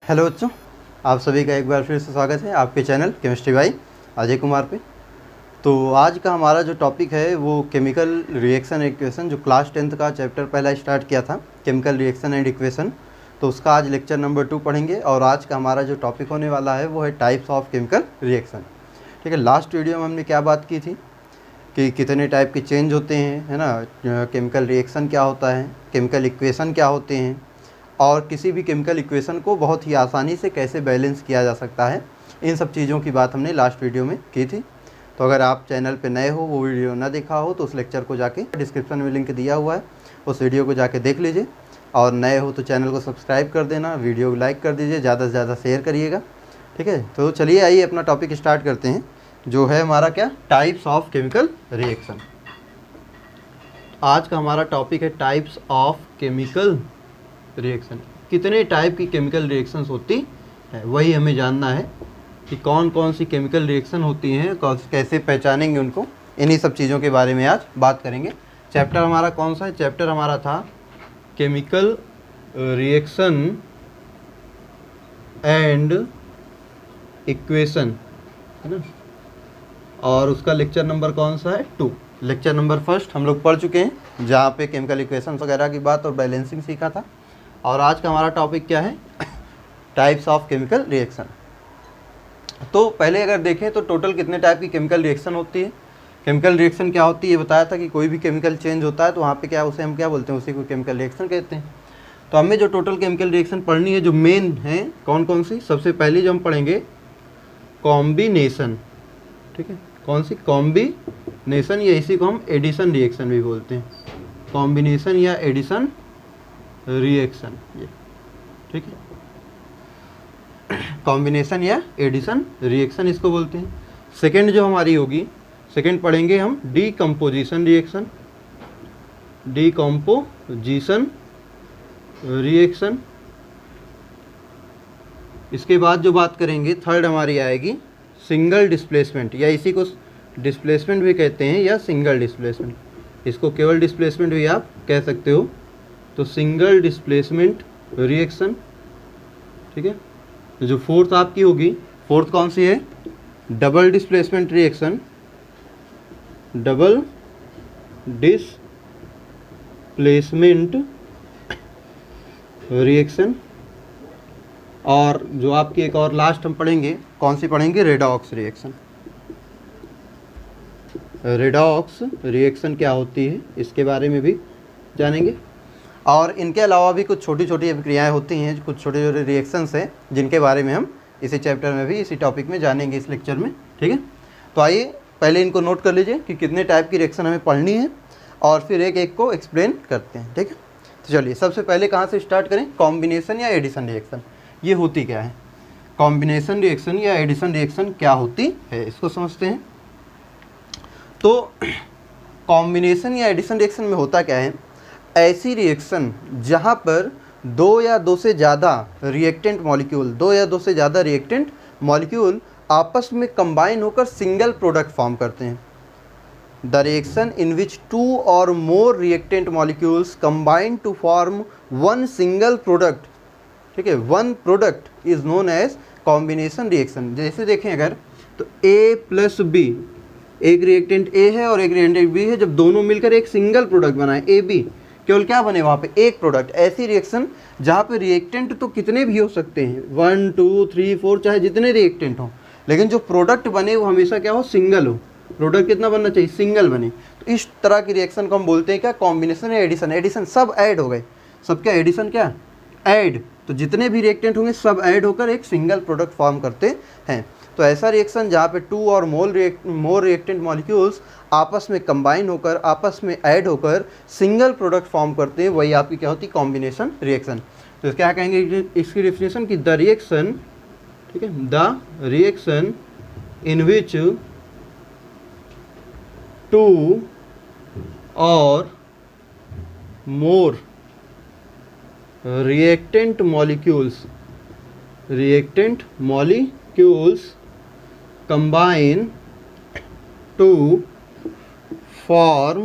Hello बच्चों, आप सभी का एक बार फिर से स्वागत है आपके चैनल केमिस्ट्री भाई अजय कुमार पे। तो आज का हमारा जो टॉपिक है वो केमिकल रिएक्शन इक्वेशन, जो क्लास 10th का चैप्टर पहला स्टार्ट किया था, केमिकल रिएक्शन एंड इक्वेशन। तो उसका आज लेक्चर नंबर 2 पढ़ेंगे और आज का हमारा जो टॉपिक होने वाला है वो है टाइप्स ऑफ केमिकल रिएक्शन। ठीक है, लास्ट वीडियो में हमने क्या बात की थी कि कितने टाइप के चेंज होते हैं, है ना, केमिकल रिएक्शन क्या होता है, केमिकल इक्वेशन क्या होते हैं, और किसी भी केमिकल इक्वेशन को बहुत ही आसानी से कैसे बैलेंस किया जा सकता है। इन सब चीज़ों की बात हमने लास्ट वीडियो में की थी। तो अगर आप चैनल पे नए हो, वो वीडियो ना देखा हो, तो उस लेक्चर को जाके डिस्क्रिप्शन में लिंक दिया हुआ है, उस वीडियो को जाके देख लीजिए। और नए हो तो चैनल को सब्सक्राइब कर देना, वीडियो को लाइक कर दीजिए, ज़्यादा से ज़्यादा शेयर करिएगा। ठीक है, तो चलिए आइए अपना टॉपिक स्टार्ट करते हैं, जो है हमारा क्या, टाइप्स ऑफ केमिकल रिएक्शन। आज का हमारा टॉपिक है टाइप्स ऑफ केमिकल रिएक्शन। कितने टाइप की केमिकल रिएक्शंस होती है वही हमें जानना है कि कौन कौन सी केमिकल रिएक्शन होती हैं, कैसे पहचानेंगे उनको। इन्हीं सब चीज़ों के बारे में आज बात करेंगे। चैप्टर हमारा कौन सा है? चैप्टर हमारा था केमिकल रिएक्शन एंड इक्वेशन, है ना। और उसका लेक्चर नंबर कौन सा है? 2। लेक्चर नंबर 1 हम लोग पढ़ चुके हैं, जहाँ पे केमिकल इक्वेशंस वगैरह की बात और बैलेंसिंग सीखा था। और आज का हमारा टॉपिक क्या है? Types of chemical reaction. तो पहले अगर देखें तो टोटल कितने टाइप की केमिकल रिएक्शन होती है। केमिकल रिएक्शन क्या होती है, ये बताया था कि कोई भी केमिकल चेंज होता है तो वहाँ पे क्या, उसे हम क्या बोलते हैं, उसी को केमिकल रिएक्शन कहते हैं। तो हमें जो टोटल केमिकल रिएक्शन पढ़नी है, जो मेन है, कौन कौन सी? सबसे पहले जो हम पढ़ेंगे कॉम्बिनेशन। ठीक है, कौन सी? कॉम्बिनेशन, या इसी को हम एडिशन रिएक्शन भी बोलते हैं। कॉम्बिनेशन या एडिशन रिएक्शन, ये ठीक है, कॉम्बिनेशन या एडिशन रिएक्शन इसको बोलते हैं। सेकंड जो हमारी होगी, सेकंड पढ़ेंगे हम डीकम्पोजिशन रिएक्शन। Decomposition reaction. इसके बाद जो बात करेंगे, थर्ड हमारी आएगी सिंगल डिस्प्लेसमेंट, या इसी को डिस्प्लेसमेंट भी कहते हैं, या सिंगल डिस्प्लेसमेंट। इसको केवल डिस्प्लेसमेंट भी आप कह सकते हो। तो सिंगल डिस्प्लेसमेंट रिएक्शन। ठीक है, तो जो फोर्थ आपकी होगी, फोर्थ कौन सी है? Double displacement reaction. Double displacement reaction. और जो आपकी एक और लास्ट हम पढ़ेंगे, कौन सी पढ़ेंगे? Redox reaction. रेडॉक्स रिएक्शन क्या होती है, इसके बारे में भी जानेंगे। और इनके अलावा भी कुछ छोटी छोटी अभिक्रियाएँ होती हैं, कुछ छोटे छोटे रिएक्शंस हैं, जिनके बारे में हम इसी चैप्टर में भी, इसी टॉपिक में जानेंगे इस लेक्चर में। ठीक है, तो आइए पहले इनको नोट कर लीजिए कि कितने टाइप की रिएक्शन हमें पढ़नी है, और फिर एक एक को एक्सप्लेन करते हैं। ठीक है, तो चलिए सबसे पहले कहाँ से स्टार्ट करें? कॉम्बिनेशन या एडिशन रिएक्शन, ये होती क्या है? कॉम्बिनेशन रिएक्शन या एडिशन रिएक्शन क्या होती है, इसको समझते हैं। तो कॉम्बिनेशन या एडिशन रिएक्शन में होता क्या है? ऐसी रिएक्शन जहाँ पर दो या दो से ज़्यादा रिएक्टेंट मॉलिक्यूल आपस में कंबाइन होकर सिंगल प्रोडक्ट फॉर्म करते हैं। द रिएक्शन इन विच 2 और more reactant molecules combine to form one single product. ठीक है, one product is known as combination reaction. जैसे देखें अगर, तो A प्लस B, एक रिएक्टेंट A है और एक रिएक्टेंट B है, जब दोनों मिलकर एक सिंगल प्रोडक्ट बनाए AB, केवल क्या बने वहाँ पे? एक प्रोडक्ट। ऐसी रिएक्शन जहाँ पे रिएक्टेंट तो कितने भी हो सकते हैं, 1 2 3 4, चाहे जितने रिएक्टेंट हो, लेकिन जो प्रोडक्ट बने वो हमेशा क्या हो? सिंगल हो। प्रोडक्ट कितना बनना चाहिए? सिंगल बने। तो इस तरह की रिएक्शन को हम बोलते हैं क्या? कॉम्बिनेशन या एडिशन। एडिशन सब ऐड हो गए, सब क्या? एडिशन क्या? ऐड। तो जितने भी रिएक्टेंट होंगे सब ऐड होकर एक सिंगल प्रोडक्ट फॉर्म करते हैं। तो ऐसा रिएक्शन जहाँ पे 2 और मोर रिएक्टेंट मॉलिक्यूल्स आपस में कंबाइन होकर, आपस में ऐड होकर सिंगल प्रोडक्ट फॉर्म करते हैं, वही आपकी क्या होती? Combination reaction. तो क्या कहेंगे इसकी डेफिनेशन की? द रिएक्शन, ठीक है, द रिएक्शन इन विच 2 और मोर reactant molecules combine to form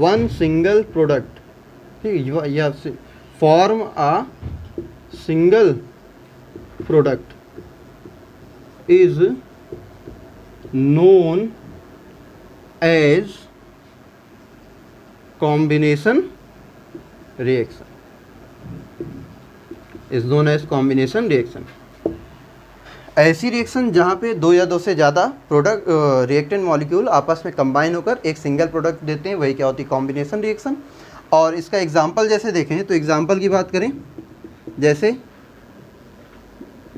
one single product। ठीक है, या form a single product is known as combination reaction, is known as combination reaction। ऐसी रिएक्शन जहाँ पे दो या दो से ज़्यादा प्रोडक्ट रिएक्टेंट मॉलिक्यूल आपस में कंबाइन होकर एक सिंगल प्रोडक्ट देते हैं, वही क्या होती है, कॉम्बिनेशन रिएक्शन। और इसका एग्जांपल जैसे देखें तो एग्जांपल की बात करें, जैसे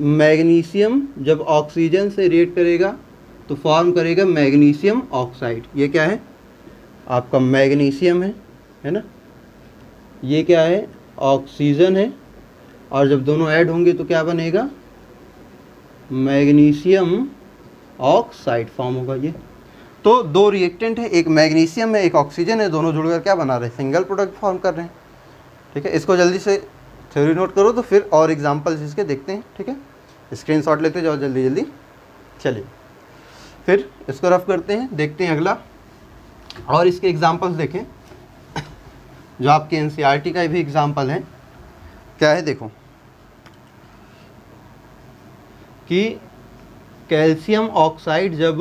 मैग्नीशियम जब ऑक्सीजन से रिएक्ट करेगा तो फॉर्म करेगा मैग्नीशियम ऑक्साइड। ये क्या है, आपका मैग्नीशियम है ना, ये क्या है, ऑक्सीजन है, और जब दोनों ऐड होंगे तो क्या बनेगा, मैग्नीशियम ऑक्साइड फॉर्म होगा। ये तो दो रिएक्टेंट है, एक मैग्नीशियम है एक ऑक्सीजन है, दोनों जुड़कर क्या बना रहे हैं, सिंगल प्रोडक्ट फॉर्म कर रहे हैं। ठीक है, इसको जल्दी से थ्योरी नोट करो तो फिर और एग्जांपल्स इसके देखते हैं। ठीक है, स्क्रीनशॉट लेते जाओ जल्दी जल्दी। चलिए फिर इसको रफ करते हैं, देखते हैं अगला, और इसके एग्जांपल्स देखें जो आपके एनसीईआरटी का भी एग्जांपल है। क्या है, देखो कि कैल्शियम ऑक्साइड जब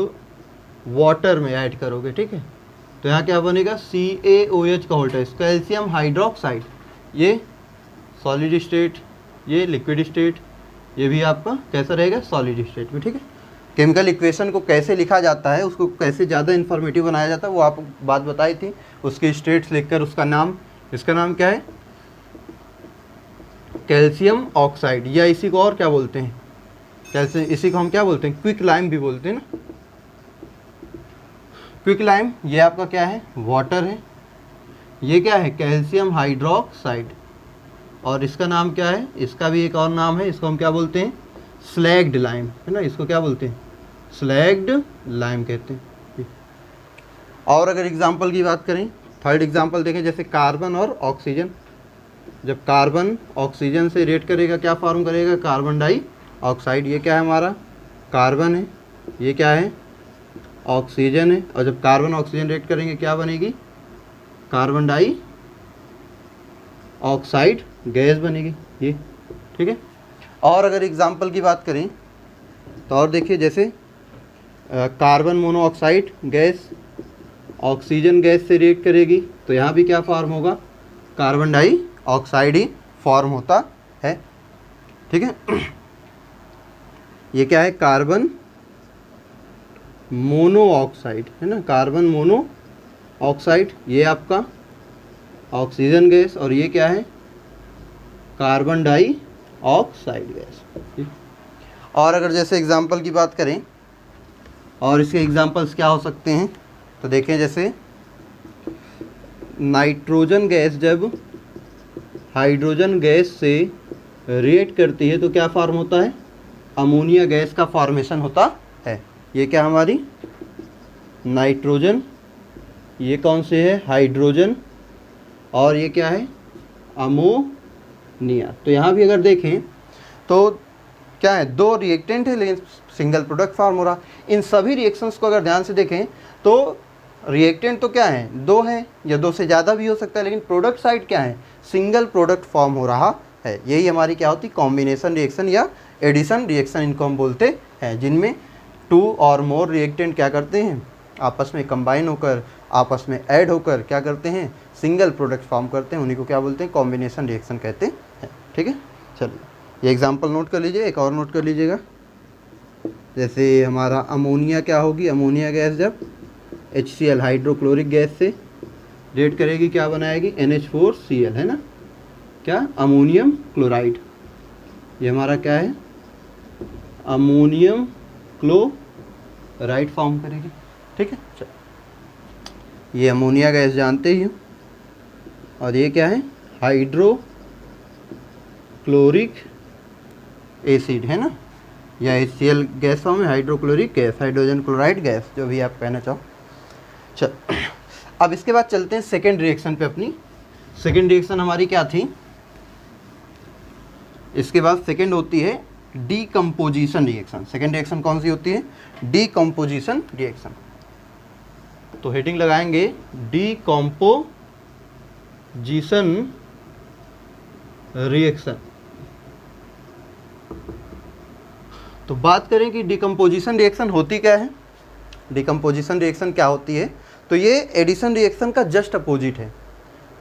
वाटर में ऐड करोगे, ठीक है, तो यहाँ क्या बनेगा, CaOH का होल्ड है, कैल्शियम हाइड्रोक्साइड। ये सॉलिड स्टेट, ये लिक्विड स्टेट, ये भी आपका कैसा रहेगा, सॉलिड स्टेट में। ठीक है, केमिकल इक्वेशन को कैसे लिखा जाता है, उसको कैसे ज़्यादा इन्फॉर्मेटिव बनाया जाता है, वो आप बात बताई थी। उसकी स्टेट्स लिखकर उसका नाम, इसका नाम क्या है, कैल्शियम ऑक्साइड, या इसी को और क्या बोलते हैं, कैसे, इसी को हम क्या बोलते हैं, क्विक लाइम भी बोलते हैं ना, क्विक लाइम। ये आपका क्या है, वाटर है, ये क्या है, कैल्शियम हाइड्रोक्साइड, और इसका नाम क्या है, इसका भी एक और नाम है, इसको हम क्या बोलते हैं, स्लैग्ड लाइम, है ना, इसको क्या बोलते हैं, स्लैग्ड लाइम कहते हैं। और अगर एग्जांपल की बात करें, थर्ड एग्जांपल देखें, जैसे कार्बन और ऑक्सीजन, जब कार्बन ऑक्सीजन से रिएक्ट करेगा क्या फॉर्म करेगा, कार्बन डाइऑक्साइड। ये क्या है, हमारा कार्बन है, ये क्या है, ऑक्सीजन है, और जब कार्बन ऑक्सीजन रिएक्ट करेंगे क्या बनेगी, कार्बन डाइऑक्साइड गैस बनेगी ये। ठीक है, और अगर एग्जांपल की बात करें तो और देखिए, जैसे carbon monoxide gas oxygen gas से रिएक्ट करेगी तो यहाँ भी क्या फॉर्म होगा, कार्बन डाइऑक्साइड ही फॉर्म होता है। ठीक है, ये क्या है, कार्बन मोनोऑक्साइड, है ना, कार्बन मोनोऑक्साइड, ये आपका ऑक्सीजन गैस, और ये क्या है, कार्बन डाइऑक्साइड गैस। और अगर जैसे एग्जांपल की बात करें, और इसके एग्जांपल्स क्या हो सकते हैं, तो देखें, जैसे नाइट्रोजन गैस जब हाइड्रोजन गैस से रिएक्ट करती है तो क्या फॉर्म होता है, अमोनिया गैस का फॉर्मेशन होता है। ये क्या हमारी नाइट्रोजन, ये कौन से है, हाइड्रोजन, और ये क्या है, अमोनिया। तो यहाँ भी अगर देखें तो क्या है, दो रिएक्टेंट है लेकिन सिंगल प्रोडक्ट फॉर्म हो रहा। इन सभी रिएक्शंस को अगर ध्यान से देखें तो रिएक्टेंट तो क्या है, दो हैं या दो से ज़्यादा भी हो सकता है, लेकिन प्रोडक्ट साइड क्या है, सिंगल प्रोडक्ट फॉर्म हो रहा है। यही हमारी क्या होती, कॉम्बिनेशन रिएक्शन या एडिशन रिएक्शन इनको हम बोलते हैं, जिनमें टू और मोर रिएक्टेंट क्या करते हैं, आपस में कंबाइन होकर, आपस में ऐड होकर क्या करते हैं, सिंगल प्रोडक्ट फॉर्म करते हैं, उन्हीं को क्या बोलते हैं, कॉम्बिनेशन रिएक्शन कहते हैं। ठीक है, चलिए ये एग्जांपल नोट कर लीजिए, एक और नोट कर लीजिएगा। जैसे हमारा अमोनिया क्या होगी, अमोनिया गैस जब HCl हाइड्रोक्लोरिक गैस से रिएक्ट करेगी क्या बनाएगी, NH4Cl, है ना, क्या, अमोनियम क्लोराइड। ये हमारा क्या है, अमोनियम क्लोराइड फॉर्म करेगी। ठीक है, चलो ये अमोनिया गैस जानते ही हो, और ये क्या है, हाइड्रोक्लोरिक एसिड, है ना, या HCl गैस फॉर्म है, hydrochloric gas, hydrogen chloride gas, जो भी आप कहना चाहो। चल अब इसके बाद चलते हैं सेकेंड रिएक्शन पे अपनी। सेकेंड रिएक्शन हमारी क्या थी, इसके बाद सेकेंड होती है डीकम्पोजिशन रिएक्शन। सेकेंड रिएक्शन कौन सी होती है, डीकम्पोजिशन रिएक्शन। तो हेडिंग लगाएंगे डीकम्पोजिशन रिएक्शन। तो बात करें कि डिकम्पोजिशन रिएक्शन होती क्या है। डिकम्पोजिशन रिएक्शन क्या होती है, तो ये एडिशन रिएक्शन का जस्ट अपोजिट है।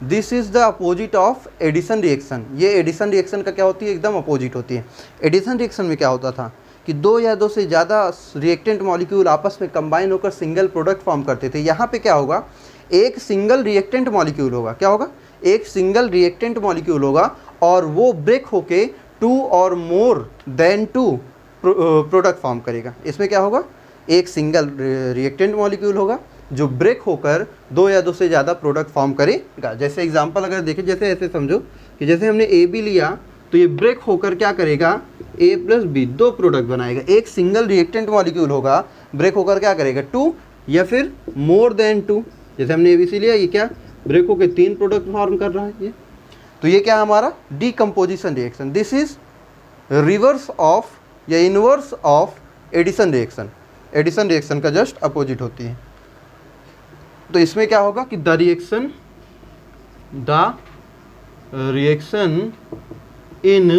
This is the opposite of addition reaction. ये एडिशन रिएक्शन का क्या होती है, एकदम अपोजिट होती है। एडिशन रिएक्शन में क्या होता था कि दो या दो से ज़्यादा रिएक्टेंट मॉलिक्यूल आपस में कंबाइन होकर सिंगल प्रोडक्ट फॉर्म करते थे। यहाँ पे क्या होगा, एक सिंगल रिएक्टेंट मॉलिक्यूल होगा। क्या होगा, एक सिंगल रिएक्टेंट मॉलिक्यूल होगा और वो ब्रेक होके 2 और मोर देन 2 प्रोडक्ट फॉर्म करेगा। इसमें क्या होगा, एक सिंगल रिएक्टेंट मॉलिक्यूल होगा जो ब्रेक होकर 2 या 2 से ज़्यादा प्रोडक्ट फॉर्म करेगा। जैसे एग्जांपल अगर देखें, जैसे ऐसे समझो कि जैसे हमने ए बी लिया तो ये ब्रेक होकर क्या करेगा, ए प्लस बी 2 प्रोडक्ट बनाएगा। एक सिंगल रिएक्टेंट मॉलिक्यूल होगा, ब्रेक होकर क्या करेगा 2 या फिर मोर देन 2। जैसे हमने ए बी सी लिया, ये क्या ब्रेक होकर 3 प्रोडक्ट फॉर्म कर रहा है ये। तो ये क्या हमारा decomposition reaction. This is reverse of या inverse of addition reaction. Addition reaction का जस्ट अपोजिट होती है। तो इसमें क्या होगा कि द रिएक्शन इन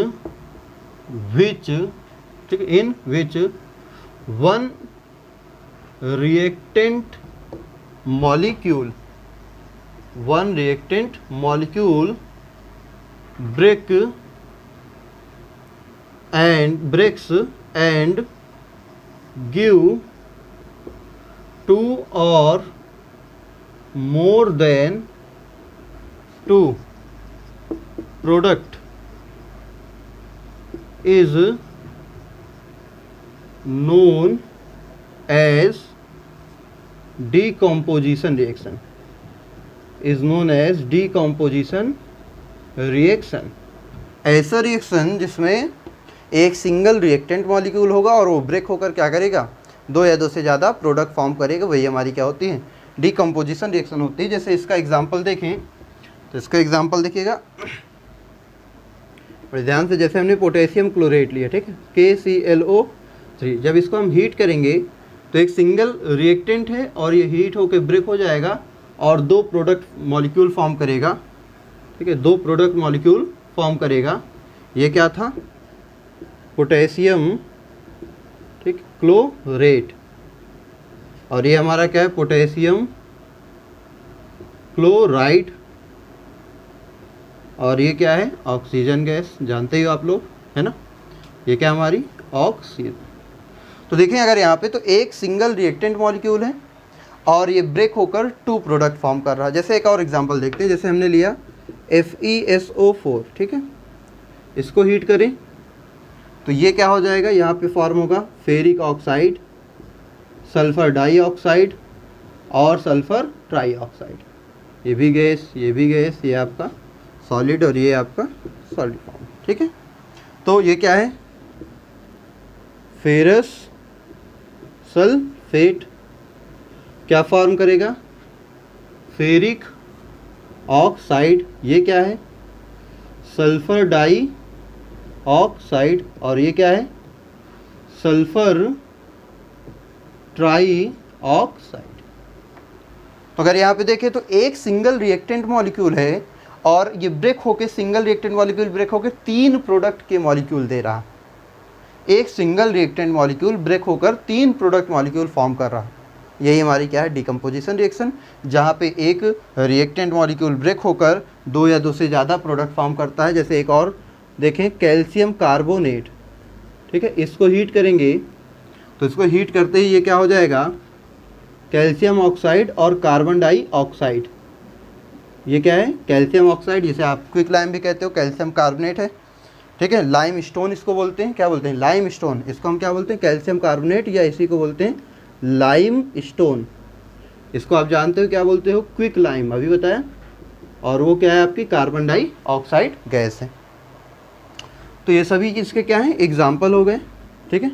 विच, ठीक है, in which one reactant molecule breaks and give 2 or more than 2 product is known as decomposition reaction. ऐसा रिएक्शन जिसमें एक सिंगल रिएक्टेंट मॉलिक्यूल होगा और वो ब्रेक होकर क्या करेगा, 2 या 2 से ज़्यादा प्रोडक्ट फॉर्म करेगा, वही हमारी क्या होती है, डीकम्पोजिशन रिएक्शन होती है। जैसे इसका एग्जांपल देखें तो इसका एग्जांपल देखिएगा बड़े ध्यान से। जैसे हमने पोटेशियम क्लोरेट लिया, ठीक है, KClO3। जब इसको हम हीट करेंगे तो एक सिंगल रिएक्टेंट है और ये हीट होकर ब्रेक हो जाएगा और 2 प्रोडक्ट मॉलिक्यूल फॉर्म करेगा, ठीक है, 2 प्रोडक्ट मॉलिक्यूल फॉर्म करेगा। ये क्या था, पोटेशियम, ठीक, क्लोरेट, और ये हमारा क्या है, पोटेशियम क्लोराइड, और ये क्या है, ऑक्सीजन गैस, जानते ही हो आप लोग, है ना, ये क्या हमारी ऑक्सीजन। तो देखें अगर यहाँ पे तो एक सिंगल रिएक्टेंट मॉलिक्यूल है और ये ब्रेक होकर 2 प्रोडक्ट फॉर्म कर रहा है। जैसे एक और एग्जांपल देखते हैं। जैसे हमने लिया FeSO4, ठीक है, इसको हीट करें तो ये क्या हो जाएगा, यहाँ पे फॉर्म होगा फेरिक ऑक्साइड, सल्फर डाइऑक्साइड और सल्फर ट्राइऑक्साइड। ये भी गैस, ये भी गैस, ये आपका सॉलिड और ये आपका सॉलिड फॉर्म, ठीक है। तो ये क्या है, फेरस सल्फेट क्या फॉर्म करेगा, फेरिक ऑक्साइड, ये क्या है, सल्फर डाई ऑक्साइड, और ये क्या है, सल्फर ट्राई ऑक्साइड। तो अगर यहाँ पे देखें तो एक सिंगल रिएक्टेंट मॉलिक्यूल है और ये ब्रेक होके, सिंगल रिएक्टेंट मॉलिक्यूल ब्रेक होके 3 प्रोडक्ट के मॉलिक्यूल दे रहा। एक सिंगल रिएक्टेंट मॉलिक्यूल ब्रेक होकर 3 प्रोडक्ट मॉलिक्यूल फॉर्म कर रहा। यही हमारी क्या है, डिकम्पोजिशन रिएक्शन, जहाँ पे एक रिएक्टेंट मॉलिक्यूल ब्रेक होकर 2 या 2 से ज़्यादा प्रोडक्ट फॉर्म करता है। जैसे एक और देखें, कैल्शियम कार्बोनेट, ठीक है, इसको हीट करेंगे तो इसको हीट करते ही ये क्या हो जाएगा, कैल्शियम ऑक्साइड और कार्बन डाइऑक्साइड। ये क्या है, कैल्शियम ऑक्साइड, जिसे आप क्विक लाइम भी कहते हो, कैल्शियम कार्बोनेट है, ठीक है, लाइम स्टोन इसको बोलते हैं। क्या बोलते हैं, लाइम स्टोन। इसको हम क्या बोलते हैं, कैल्शियम कार्बोनेट, या इसी को बोलते हैं लाइम स्टोन। इसको आप जानते हो क्या बोलते हो, क्विक लाइम, अभी बताया। और वो क्या है, आपकी कार्बन डाइऑक्साइड गैस है। तो ये सभी इसके क्या हैं, एग्जाम्पल हो गए, ठीक है,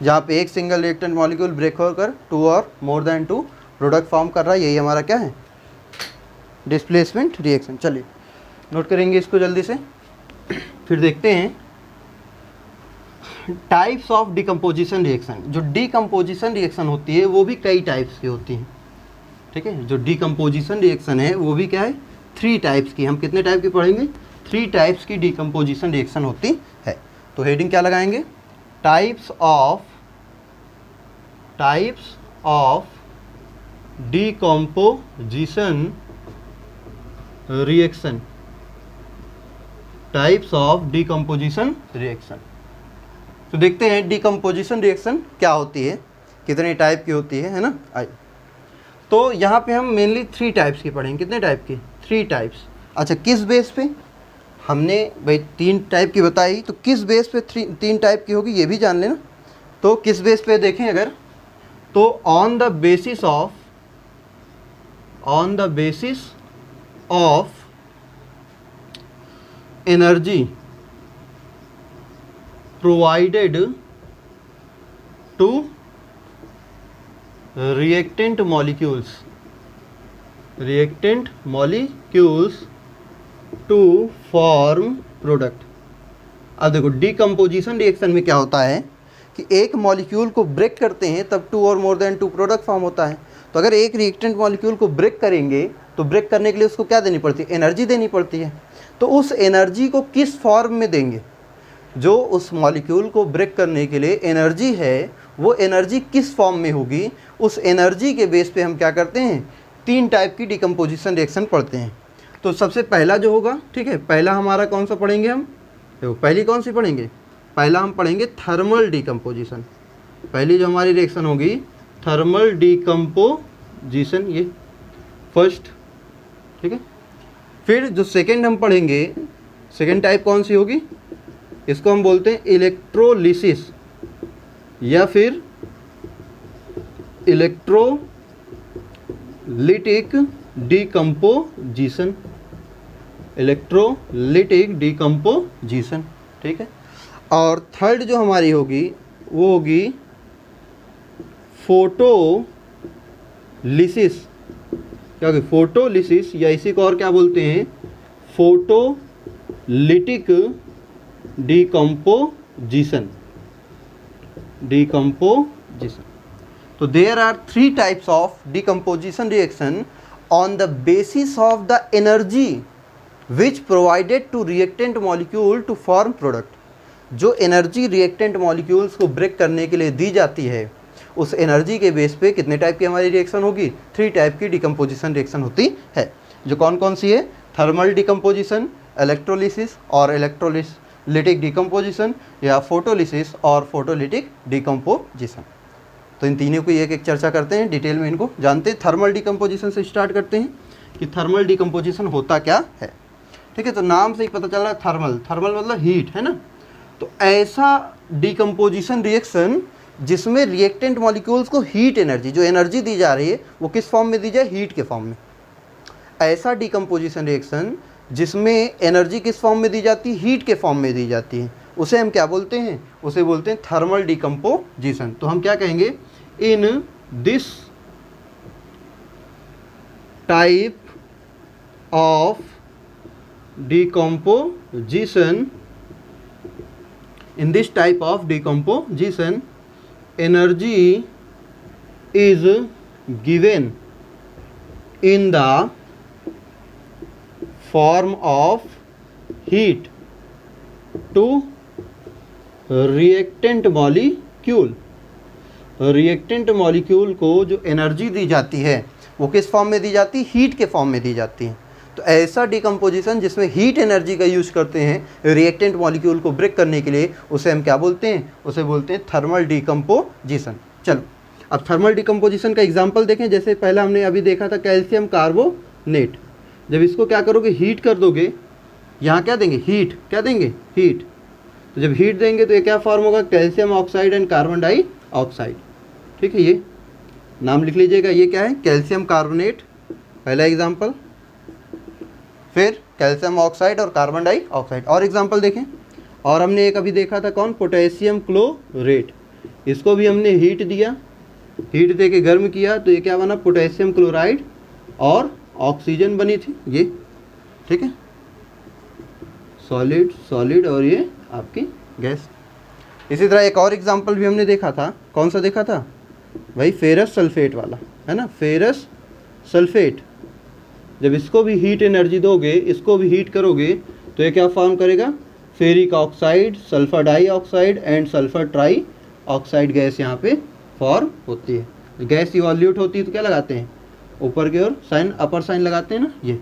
जहाँ पे एक सिंगल रिएक्टेंट मॉलिक्यूल ब्रेक होकर 2 और मोर देन 2 प्रोडक्ट फॉर्म कर रहा है। यही हमारा क्या है, डिस्प्लेसमेंट रिएक्शन। चलिए नोट करेंगे इसको जल्दी से, फिर देखते हैं टाइप्स ऑफ डिकम्पोजिशन रिएक्शन। जो डिकम्पोजिशन रिएक्शन होती है वो भी कई टाइप्स की होती हैं, ठीक है। जो डिकम्पोजिशन रिएक्शन है वो भी क्या है, 3 टाइप्स की। हम कितने टाइप की पढ़ेंगे, 3 टाइप्स की डिकम्पोजिशन रिएक्शन होती है। तो हेडिंग क्या लगाएंगे, types of decomposition reaction, types of decomposition reaction. तो देखते हैं डीकम्पोजिशन रिएक्शन क्या होती है, कितने टाइप की होती है ना। आइए, तो यहाँ पे हम मेनली 3 टाइप्स की पढ़ेंगे। कितने टाइप की? 3 टाइप्स। अच्छा, किस बेस पे? हमने भाई 3 टाइप की बताई, तो किस बेस पे 3 टाइप की होगी ये भी जान लेना। तो किस बेस पे देखें अगर, तो on the basis of energy provided to reactant molecules to form product। अब देखो डीकम्पोजिशन रिएक्शन में क्या होता है कि एक मॉलिक्यूल को ब्रेक करते हैं तब 2 और मोर देन 2 प्रोडक्ट फॉर्म होता है। तो अगर एक रिएक्टेंट मॉलिक्यूल को ब्रेक करेंगे तो ब्रेक करने के लिए उसको क्या देनी पड़ती है? एनर्जी देनी पड़ती है। तो उस एनर्जी को किस फॉर्म में देंगे? जो उस मॉलिक्यूल को ब्रेक करने के लिए एनर्जी है, वो एनर्जी किस फॉर्म में होगी, उस एनर्जी के बेस पे हम क्या करते हैं? 3 टाइप की डीकम्पोजिशन रिएक्शन पढ़ते हैं। तो सबसे पहला जो होगा, ठीक है, पहला हमारा कौन सा पढ़ेंगे हम? देखो पहली कौन सी पढ़ेंगे? पहला हम पढ़ेंगे थर्मल डीकम्पोजिशन। पहली जो हमारी रिएक्शन होगी थर्मल डीकम्पोजिशन, ये फर्स्ट, ठीक है। फिर जो सेकेंड हम पढ़ेंगे, सेकेंड टाइप कौन सी होगी? इसको हम बोलते हैं इलेक्ट्रोलिसिस या फिर इलेक्ट्रोलिटिक डीकम्पोजिशन, ठीक है। और थर्ड जो हमारी होगी वो होगी फोटोलिसिस। क्या होगी? फोटोलिसिस, या इसी को और क्या बोलते हैं? Photolytic decomposition. So there are 3 types of decomposition reaction on the basis of the energy which provided to reactant molecule to form product। जो एनर्जी रिएक्टेंट मॉलिक्यूल्स को ब्रेक करने के लिए दी जाती है, उस एनर्जी के बेस पे कितने टाइप की हमारी रिएक्शन होगी? 3 टाइप की डीकम्पोजिशन रिएक्शन होती है। जो कौन कौन सी है? थर्मल डीकम्पोजिशन, इलेक्ट्रोलिसिस और इलेक्ट्रोलिटिक डीकम्पोजिशन, या फोटोलिसिस और फोटोलिटिक डीकम्पोजिशन। तो इन तीनों की एक एक चर्चा करते हैं, डिटेल में इनको जानते हैं। थर्मल डीकम्पोजिशन से स्टार्ट करते हैं कि थर्मल डीकम्पोजिशन होता क्या है, ठीक है। तो नाम से ही पता चल रहा है थर्मल, थर्मल मतलब हीट, है ना। तो ऐसा डीकम्पोजिशन रिएक्शन जिसमें रिएक्टेंट मॉलिक्यूल्स को हीट एनर्जी, जो एनर्जी दी जा रही है वो किस फॉर्म में दी जाए? हीट के फॉर्म में। ऐसा डीकम्पोजिशन रिएक्शन जिसमें एनर्जी किस फॉर्म में दी जाती है? हीट के फॉर्म में दी जाती है, उसे हम क्या बोलते हैं? उसे बोलते हैं थर्मल डीकम्पोजिशन। तो हम क्या कहेंगे? In this type of decomposition, energy is given in the form of heat to reactant molecule। Reactant molecule को जो एनर्जी दी जाती है वो किस फॉर्म में दी जाती है? हीट के फॉर्म में दी जाती है। तो ऐसा डीकम्पोजिशन जिसमें हीट एनर्जी का यूज करते हैं रिएक्टेंट मॉलिक्यूल को ब्रेक करने के लिए, उसे हम क्या बोलते हैं? उसे बोलते हैं थर्मल डीकम्पोजिशन। चलो अब थर्मल डीकम्पोजिशन का एग्जांपल देखें। जैसे पहला हमने अभी देखा था कैल्शियम कार्बोनेट। जब इसको क्या करोगे? हीट कर दोगे, यहाँ क्या देंगे? हीट। क्या देंगे? हीट। तो जब हीट देंगे तो ये क्या फॉर्म होगा? Calcium oxide and carbon dioxide, ठीक है। ये नाम लिख लीजिएगा, ये क्या है? कैल्शियम कार्बोनेट, पहला एग्जाम्पल। फिर कैल्शियम ऑक्साइड और कार्बन डाइऑक्साइड। और एग्जांपल देखें, और हमने एक अभी देखा था कौन? Potassium chlorate. इसको भी हमने हीट दिया, हीट दे के गर्म किया तो ये क्या बना? पोटेशियम क्लोराइड और ऑक्सीजन बनी थी ये, ठीक है। सॉलिड और ये आपकी गैस। इसी तरह एक और एग्जांपल भी हमने देखा था, कौन सा देखा था भाई? फेरस सल्फेट वाला, है ना, फेरस सल्फेट। जब इसको भी हीट एनर्जी दोगे, इसको भी हीट करोगे तो ये क्या फॉर्म करेगा? Ferric oxide, sulphur dioxide and sulphur try oxide gas यहाँ पे फॉर्म होती है। गैस इवॉल्यूट होती है तो क्या लगाते हैं, ऊपर की ओर साइन, अपर साइन लगाते हैं ना, ये।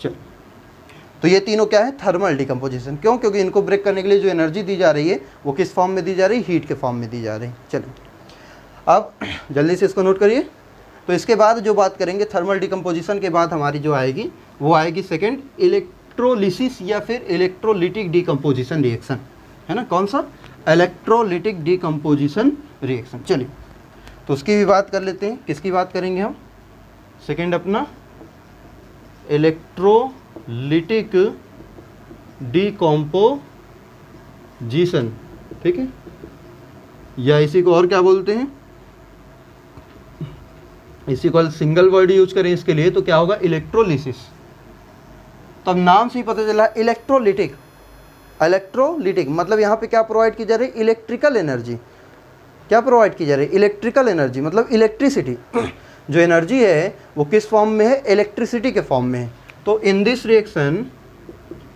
चलो, तो ये तीनों क्या है, थर्मल डिकम्पोजिशन। क्यों? क्योंकि इनको ब्रेक करने के लिए जो एनर्जी दी जा रही है वो किस फॉर्म में दी जा रही है, हीट के फॉर्म में दी जा रही है। चलो, अब जल्दी से इसको नोट करिए। तो इसके बाद जो बात करेंगे थर्मल डिकम्पोजिशन के बाद हमारी जो आएगी वो आएगी सेकेंड, इलेक्ट्रोलिसिस या फिर इलेक्ट्रोलिटिक डिकम्पोजिशन रिएक्शन, है ना। कौन सा? Electrolytic decomposition reaction. चलिए, तो उसकी भी बात कर लेते हैं। किसकी बात करेंगे हम? सेकेंड अपना इलेक्ट्रोलिटिक डिकम्पोजिशन, ठीक है, या इसी को और क्या बोलते हैं, इसी को सिंगल वर्ड यूज करें इसके लिए तो क्या होगा, इलेक्ट्रोलिसिस। तब नाम से ही पता चला इलेक्ट्रोलिटिक। इलेक्ट्रोलिटिक मतलब यहाँ पे क्या प्रोवाइड की जा रही है, इलेक्ट्रिकल एनर्जी। क्या प्रोवाइड की जा रही है, इलेक्ट्रिकल एनर्जी, मतलब इलेक्ट्रिसिटी। जो एनर्जी है वो किस फॉर्म में है, इलेक्ट्रिसिटी के फॉर्म में है। तो इन दिस रिएक्शन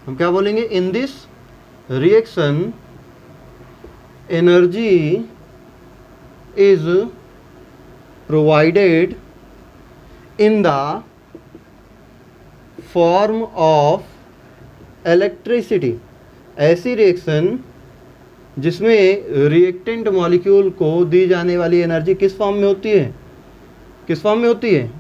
हम क्या बोलेंगे, इन this reaction energy is provided in the form of electricity. ऐसी रिएक्शन जिसमें रिएक्टेंट मॉलिक्यूल को दी जाने वाली एनर्जी किस फॉर्म में होती है, किस फॉर्म में होती है,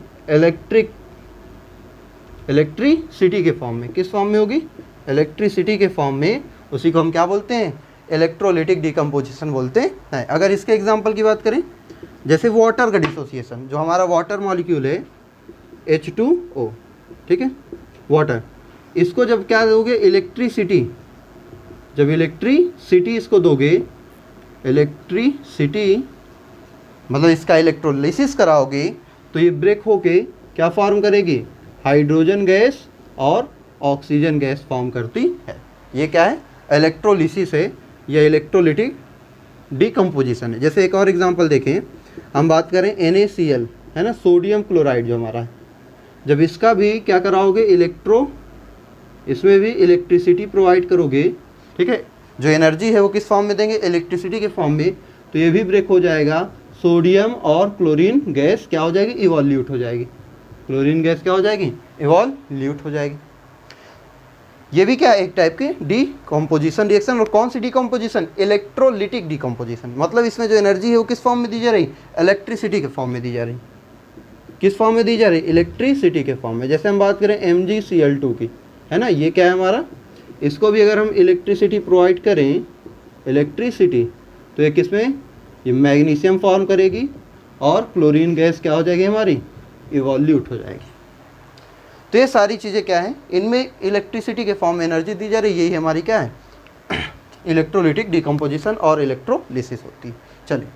इलेक्ट्रिसिटी के फॉर्म में। किस फॉर्म में होगी, इलेक्ट्रिसिटी के फॉर्म में। उसी को हम क्या बोलते हैं, इलेक्ट्रोलिटिक डिकम्पोजिशन बोलते हैं। अगर इसके एग्जांपल की बात करें, जैसे वाटर का डिसोसिएशन, जो हमारा वाटर मॉलिक्यूल है H2O, ठीक है, वाटर, इसको जब क्या दोगे, इलेक्ट्रिसिटी, जब इलेक्ट्रिसिटी इसको दोगे, इलेक्ट्रिसिटी मतलब इसका इलेक्ट्रोलिसिस कराओगे तो ये ब्रेक होके क्या फॉर्म करेगी, हाइड्रोजन गैस और ऑक्सीजन गैस फॉर्म करती है। ये क्या है, इलेक्ट्रोलिसिस है या इलेक्ट्रोलिटिक डिकम्पोजिशन है। जैसे एक और एग्जांपल देखें, हम बात करें NaCl, है ना, सोडियम क्लोराइड जो हमारा है, जब इसका भी क्या कराओगे, इसमें भी इलेक्ट्रिसिटी प्रोवाइड करोगे, ठीक है, जो एनर्जी है वो किस फॉर्म में देंगे, इलेक्ट्रिसिटी के फॉर्म में, तो ये भी ब्रेक हो जाएगा। सोडियम और क्लोरीन गैस क्या हो जाएगी, इवॉल्यूट हो जाएगी। क्लोरीन गैस क्या हो जाएगी, इवॉल्यूट हो जाएगी। ये भी क्या है, एक टाइप की डिकम्पोजिशन रिएक्शन। और कौन सी डिकम्पोजिशन, इलेक्ट्रोलिटिक डिकम्पोजिशन। मतलब इसमें जो एनर्जी है वो किस फॉर्म में दी जा रही, इलेक्ट्रिसिटी के फॉर्म में दी जा रही। किस फॉर्म में दी जा रही, इलेक्ट्रिसिटी के फॉर्म में। जैसे हम बात करें MgCl2 की, है ना, ये क्या है हमारा, इसको भी अगर हम इलेक्ट्रिसिटी प्रोवाइड करें, इलेक्ट्रिसिटी, तो ये किस में, ये मैग्नीशियम फॉर्म करेगी और क्लोरीन गैस क्या हो जाएगी हमारी, इवॉल्यूट हो जाएगी। तो ये सारी चीज़ें क्या हैं, इनमें इलेक्ट्रिसिटी के फॉर्म में एनर्जी दी जा रही है। यही हमारी क्या है, इलेक्ट्रोलिटिक डिकम्पोजिशन और इलेक्ट्रोलिसिस होती है। चलिए,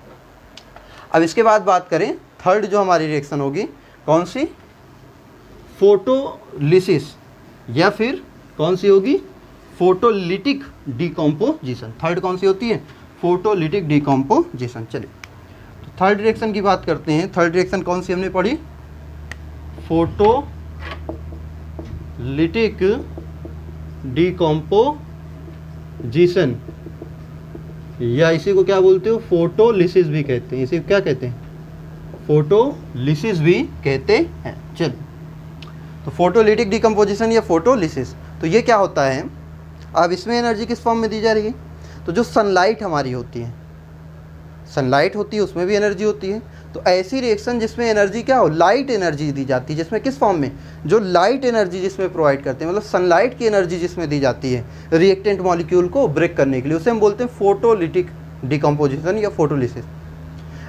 अब इसके बाद बात करें थर्ड जो हमारी रिएक्शन होगी, कौन सी, फोटोलिसिस, या फिर कौन सी होगी, फोटोलिटिक डिकम्पोजिशन। थर्ड कौन सी होती है, फोटोलिटिक डिकम्पोजिशन। चलिए, तो थर्ड रिएक्शन की बात करते हैं। थर्ड रिएक्शन कौन सी हमने पढ़ी, फोटोलिटिक डिकम्पोजिशन, या इसी को क्या बोलते हो, फोटोलिसिस भी कहते हैं। इसे क्या कहते हैं, फोटोलिसिस भी कहते हैं। चलिए, तो फोटोलिटिक डिकम्पोजिशन या फोटोलिसिस, तो ये क्या होता है, अब इसमें एनर्जी किस फॉर्म में दी जा रही है, तो जो सनलाइट हमारी होती है, सनलाइट होती है उसमें भी एनर्जी होती है। तो ऐसी रिएक्शन जिसमें एनर्जी क्या हो, लाइट एनर्जी दी जाती है, जिसमें किस फॉर्म में, जो लाइट एनर्जी जिसमें प्रोवाइड करते हैं, मतलब सनलाइट की एनर्जी जिसमें दी जाती है रिएक्टेंट मॉलिक्यूल को ब्रेक करने के लिए, उसे हम बोलते हैं फोटोलिटिक डिकम्पोजिशन या फोटोलिसिस।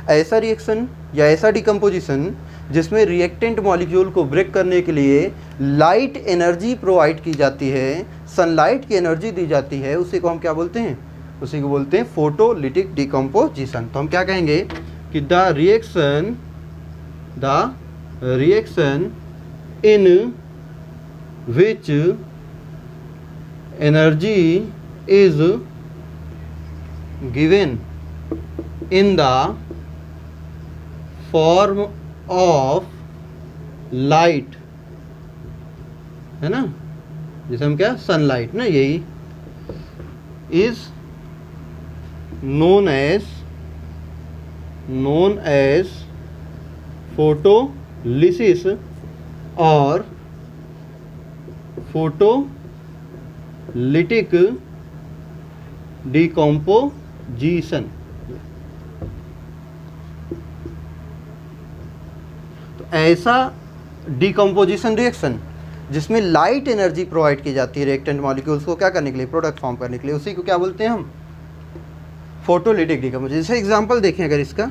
ऐसा रिएक्शन या ऐसा डिकम्पोजिशन जिसमें रिएक्टेंट मॉलिक्यूल को ब्रेक करने के लिए लाइट एनर्जी प्रोवाइड की जाती है, सनलाइट की एनर्जी दी जाती है, उसी को हम क्या बोलते हैं, उसी को बोलते हैं फोटोलिटिक डिकम्पोजिशन। तो हम क्या कहेंगे कि the reaction in which energy is given in the form of light, है ना, जैसे हम क्या, सनलाइट ना, यही इज known as photolysis और photolytic decomposition। तो ऐसा डिकम्पोजिशन रिएक्शन जिसमें लाइट एनर्जी प्रोवाइड की जाती है रिएक्टेंट मॉलिक्यूल्स को क्या करने के लिए, प्रोडक्ट फॉर्म करने के लिए, उसी को क्या बोलते हैं हम, फोटोलिटिक डिकम्पोजिशन। जैसे एग्जांपल देखें अगर इसका,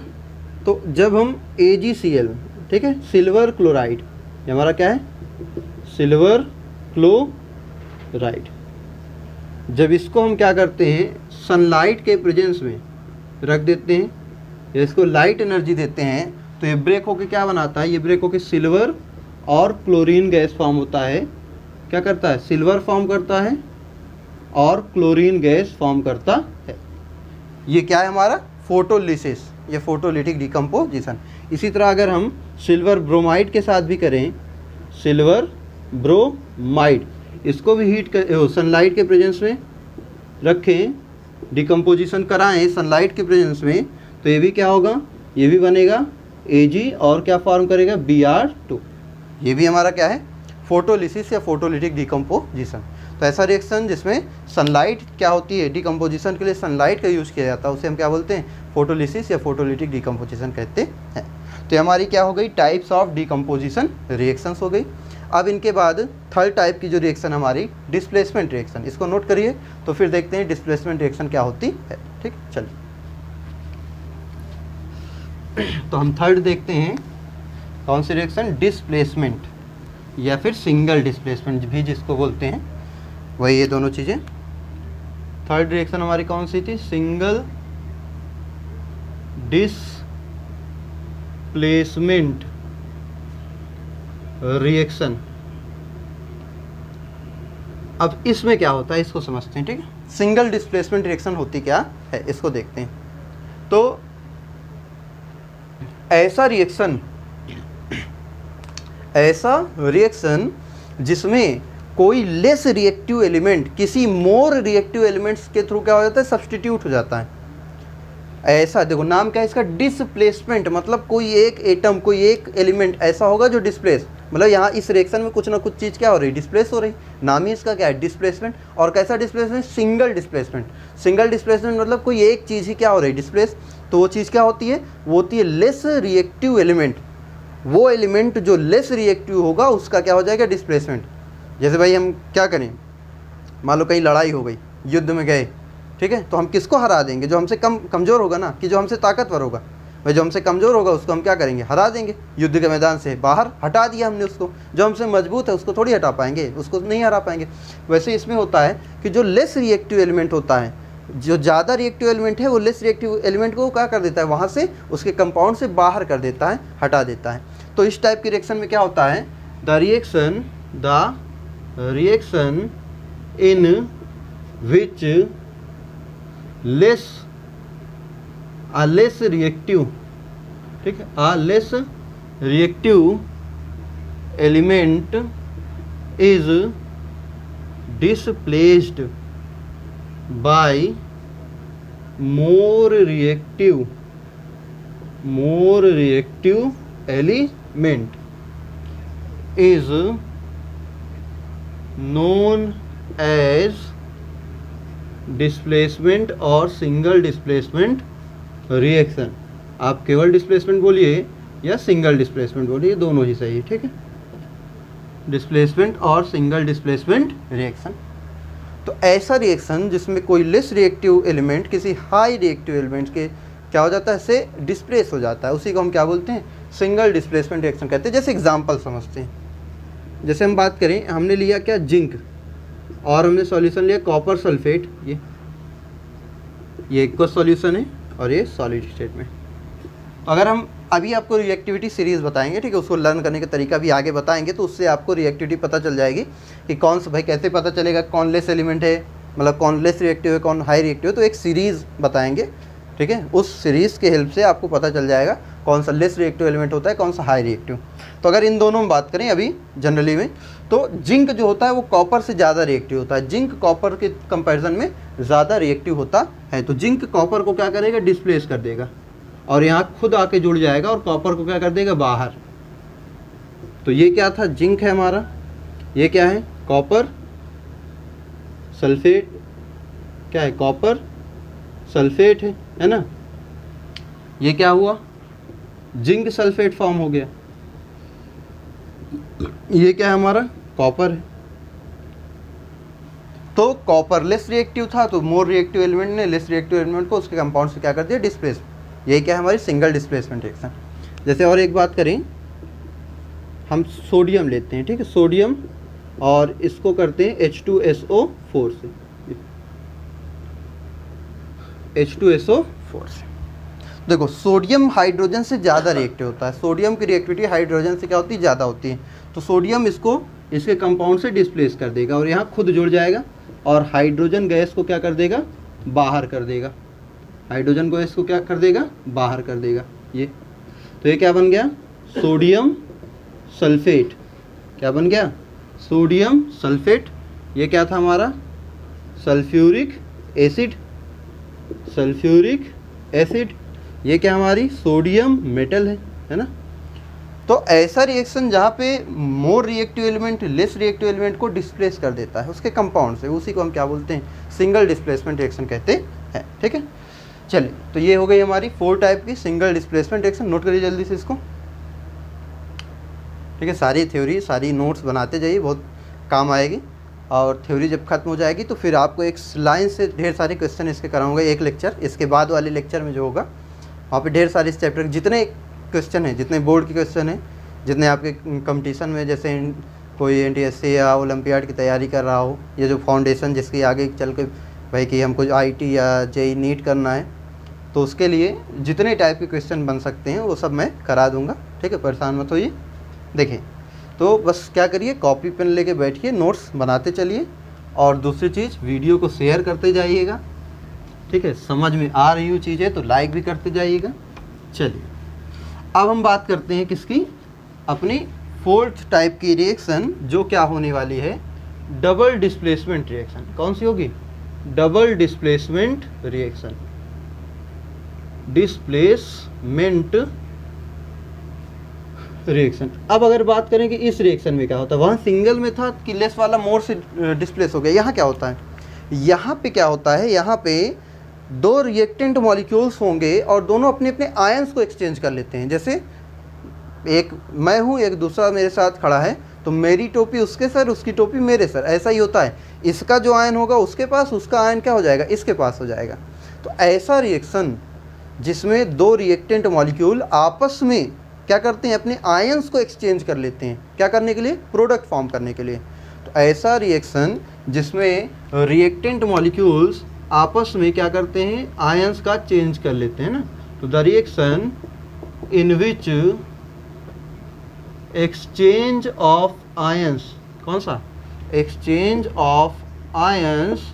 तो जब हम AgCl, ठीक है, सिल्वर क्लोराइड, ये हमारा क्या है, सिल्वर क्लोराइड, जब इसको हम क्या करते हैं, सनलाइट के प्रेजेंस में रख देते हैं या इसको लाइट एनर्जी देते हैं, तो ये ब्रेक होके क्या बनाता है, ये ब्रेक होके सिल्वर और क्लोरीन गैस फॉर्म होता है। क्या करता है, सिल्वर फॉर्म करता है और क्लोरीन गैस फॉर्म करता है। ये क्या है हमारा, फोटोलिसिस, ये फोटोलिटिक डिकम्पोजिशन। इसी तरह अगर हम सिल्वर ब्रोमाइड के साथ भी करें, सिल्वर ब्रोमाइड, इसको भी हीट कर सनलाइट के प्रेजेंस में रखें, डिकम्पोजिशन कराएं सनलाइट के प्रेजेंस में, तो ये भी क्या होगा, ये भी बनेगा Ag और क्या फॉर्म करेगा, Br2। ये भी हमारा क्या है, फोटोलिसिस या फोटोलिटिक डिकम्पोजिशन। तो ऐसा रिएक्शन जिसमें सनलाइट क्या होती है, डिकम्पोजिशन के लिए सनलाइट का यूज़ किया जाता है, उसे हम क्या बोलते हैं, फोटोलिसिस या फोटोलिटिक डिकम्पोजिशन कहते हैं। तो हमारी क्या हो गई, टाइप्स ऑफ डिकम्पोजिशन रिएक्शंस हो गई। अब इनके बाद थर्ड टाइप की जो रिएक्शन हमारी, डिस्प्लेसमेंट रिएक्शन, इसको नोट करिए, तो फिर देखते हैं डिस्प्लेसमेंट रिएक्शन क्या होती है। ठीक, चलिए तो हम थर्ड देखते हैं, कौन सी रिएक्शन, डिस्प्लेसमेंट या फिर सिंगल डिस्प्लेसमेंट भी जिसको बोलते हैं, वही ये दोनों चीज़ें। थर्ड रिएक्शन हमारी कौन सी थी, सिंगल डिस्प्लेसमेंट रिएक्शन। अब इसमें क्या होता है इसको समझते हैं, ठीक है। सिंगल डिस्प्लेसमेंट रिएक्शन होती क्या है इसको देखते हैं। तो ऐसा रिएक्शन जिसमें कोई लेस रिएक्टिव एलिमेंट किसी मोर रिएक्टिव एलिमेंट्स के थ्रू क्या हो जाता है, सब्स्टिट्यूट हो जाता है। ऐसा देखो नाम क्या है इसका, डिस्प्लेसमेंट, मतलब कोई एक एटम, कोई एक एलिमेंट ऐसा होगा जो डिस्प्लेस, मतलब यहाँ इस रिएक्शन में कुछ ना कुछ चीज़ क्या हो रही है, डिस्प्लेस हो रही। नाम ही इसका क्या है, डिस्प्लेसमेंट। और कैसा displacement, single displacement. Single displacement मतलब कोई एक चीज़ ही क्या हो रही है, डिस्प्लेस। तो वो चीज़ क्या होती है, वो होती है लेस रिएक्टिव एलिमेंट। वो एलिमेंट जो लेस रिएक्टिव होगा उसका क्या हो जाएगा, डिस्प्लेसमेंट। जैसे भाई हम क्या करें, मान लो कहीं लड़ाई हो गई, युद्ध में गए, ठीक है, तो हम किसको हरा देंगे, जो हमसे कमज़ोर होगा ना, कि जो हमसे ताकतवर होगा। भाई जो हमसे कमज़ोर होगा उसको हम क्या करेंगे, हरा देंगे, युद्ध के मैदान से बाहर हटा दिया हमने उसको। जो हमसे मजबूत है उसको थोड़ी हटा पाएंगे, उसको नहीं हरा पाएंगे। वैसे इसमें होता है कि जो लेस रिएक्टिव एलिमेंट होता है, जो ज़्यादा रिएक्टिव एलिमेंट है, वो लेस रिएक्टिव एलिमेंट को क्या कर देता है, वहाँ से उसके कंपाउंड से बाहर कर देता है, हटा देता है। तो इस टाइप की रिएक्शन में क्या होता है, the reaction in which less reactive, ठीक है, less reactive element is displaced by more reactive element is known as displacement और सिंगल डिस्प्लेसमेंट रिएक्शन। आप केवल डिस्प्लेसमेंट बोलिए या सिंगल डिस्प्लेसमेंट बोलिए, दोनों ही सही है, ठीक है। डिस्प्लेसमेंट और सिंगल डिस्प्लेसमेंट रिएक्शन। तो ऐसा रिएक्शन जिसमें कोई लेस रिएक्टिव एलिमेंट किसी हाई रिएक्टिव एलिमेंट के क्या हो जाता है, से डिस्प्लेस हो जाता है, उसी को हम क्या बोलते हैं, सिंगल डिस्प्लेसमेंट रिएक्शन कहते हैं। जैसे एग्जांपल समझते हैं, जैसे हम बात करें, हमने लिया क्या, जिंक, और हमने सॉल्यूशन लिया कॉपर सल्फेट। ये एक सॉल्यूशन है और ये सॉलिड स्टेट में। तो अगर हम अभी आपको रिएक्टिविटी सीरीज़ बताएंगे, ठीक है, उसको लर्न करने का तरीका भी आगे बताएंगे, तो उससे आपको रिएक्टिविटी पता चल जाएगी कि कौन सा, भाई कैसे पता चलेगा कौन लेस एलिमेंट है, मतलब कौन लेस रिएक्टिव है, कौन हाई रिएक्टिव है। तो एक सीरीज़ बताएंगे ठीक है, उस सीरीज़ के हेल्प से आपको पता चल जाएगा कौन सा लेस रिएक्टिव एलिमेंट होता है, कौन सा हाई रिएक्टिव। तो अगर इन दोनों में बात करें अभी जनरली में, तो जिंक जो होता है वो कॉपर से ज़्यादा रिएक्टिव होता है, जिंक कॉपर के कंपैरिजन में ज़्यादा रिएक्टिव होता है। तो जिंक कॉपर को क्या करेगा, डिस्प्लेस कर देगा और यहाँ खुद आके जुड़ जाएगा और कॉपर को क्या कर देगा, बाहर। तो ये क्या था, जिंक है हमारा, ये क्या है, कॉपर सल्फेट, क्या है, कॉपर सल्फेट है ना। ये क्या हुआ, जिंक सल्फेट फॉर्म हो गया। ये क्या है हमारा, कॉपर है। तो कॉपर लेस रिएक्टिव था, तो मोर रिएक्टिव एलिमेंट ने लेस रिएक्टिव एलिमेंट को उसके कंपाउंड से क्या कर दिया, डिस्प्लेस। यही क्या है, हमारी सिंगल डिस्प्लेसमेंट रिएक्शन। जैसे और एक बात करें, हम सोडियम लेते हैं, ठीक है, सोडियम, और इसको करते हैं H2SO4 से, H2SO4 से। देखो सोडियम हाइड्रोजन से ज़्यादा रिएक्टिव होता है, सोडियम की रिएक्टिविटी हाइड्रोजन से क्या होती है, ज़्यादा होती है। तो सोडियम इसको इसके कंपाउंड से डिस्प्लेस कर देगा और यहाँ खुद जुड़ जाएगा और हाइड्रोजन गैस को क्या कर देगा, बाहर कर देगा। हाइड्रोजन गैस को क्या कर देगा, बाहर कर देगा। ये तो ये क्या बन गया, सोडियम सल्फेट। क्या बन गया, सोडियम सल्फेट। ये क्या था हमारा, सल्फ्यूरिक एसिड, सल्फ्यूरिक एसिड। ये क्या हमारी, सोडियम मेटल है ना। तो ऐसा रिएक्शन जहाँ पे more reactive element less reactive element को डिस्प्लेस कर देता है उसके कंपाउंड से, उसी को हम क्या बोलते हैं, सिंगल डिस्प्लेसमेंट रिएक्शन कहते हैं। ठीक है, चलिए, तो ये हो गई हमारी 4 टाइप की सिंगल डिस्प्लेसमेंट रिएक्शन। नोट करिए जल्दी से इसको, ठीक है। सारी थ्योरी, सारी नोट्स बनाते जाइए, बहुत काम आएगी। और थ्योरी जब खत्म हो जाएगी तो फिर आपको एक लाइन से ढेर सारे क्वेश्चन इसके कराऊंगा, एक लेक्चर, इसके बाद वाले लेक्चर में जो होगा वहाँ पे ढेर सारे इस चैप्टर जितने क्वेश्चन हैं, जितने बोर्ड के क्वेश्चन हैं, जितने आपके कंपटीशन में, जैसे कोई NTSC या ओलंपियाड की तैयारी कर रहा हो, ये जो फाउंडेशन जिसकी आगे चल के भाई कि हमको IT या JEE नीट करना है, तो उसके लिए जितने टाइप के क्वेश्चन बन सकते हैं वो सब मैं करा दूँगा। ठीक है, परेशान मत होइए। देखिए, तो बस क्या करिए, कॉपी पेन लेके बैठिए, नोट्स बनाते चलिए, और दूसरी चीज़ वीडियो को शेयर करते जाइएगा। ठीक है, समझ में आ रही हो चीज़ें तो लाइक भी करते जाइएगा। चलिए, अब हम बात करते हैं किसकी, अपनी 4th टाइप की रिएक्शन, जो क्या होने वाली है, डबल डिस्प्लेसमेंट रिएक्शन। कौन सी होगी, double displacement reaction. Displacement reaction. अब अगर बात करें कि इस रिएक्शन में क्या होता है, वहाँ सिंगल में था कि लेस वाला मोर से डिस्प्लेस हो गया, यहाँ क्या होता है, यहाँ पे क्या होता है, यहाँ पे 2 रिएक्टेंट मॉलिक्यूल्स होंगे और दोनों अपने अपने आयंस को एक्सचेंज कर लेते हैं। जैसे एक मैं हूँ, एक दूसरा मेरे साथ खड़ा है, तो मेरी टोपी उसके सर, उसकी टोपी मेरे सर, ऐसा ही होता है। इसका जो आयन होगा उसके पास, उसका आयन क्या हो जाएगा, इसके पास हो जाएगा। तो ऐसा रिएक्शन जिसमें 2 रिएक्टेंट मॉलिक्यूल आपस में क्या करते हैं, अपने आयंस को एक्सचेंज कर लेते हैं, क्या करने के लिए, प्रोडक्ट फॉर्म करने के लिए। तो ऐसा रिएक्शन जिसमें रिएक्टेंट मॉलिक्यूल्स आपस में क्या करते हैं, आयंस का चेंज कर लेते हैं ना। तो the reaction in which exchange of ions, कौन सा, exchange of ions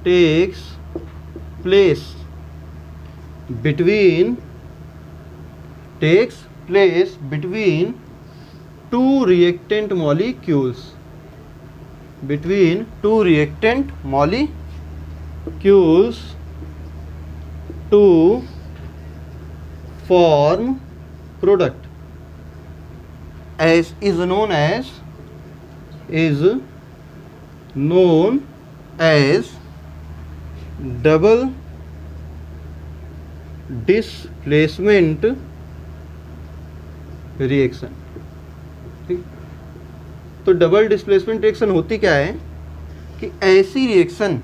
takes place between two reactant molecules, between 2 reactant molecules to form product, as is known as double displacement reaction. ठीक, तो डबल डिस्प्लेसमेंट रिएक्शन होती क्या है कि ऐसी reaction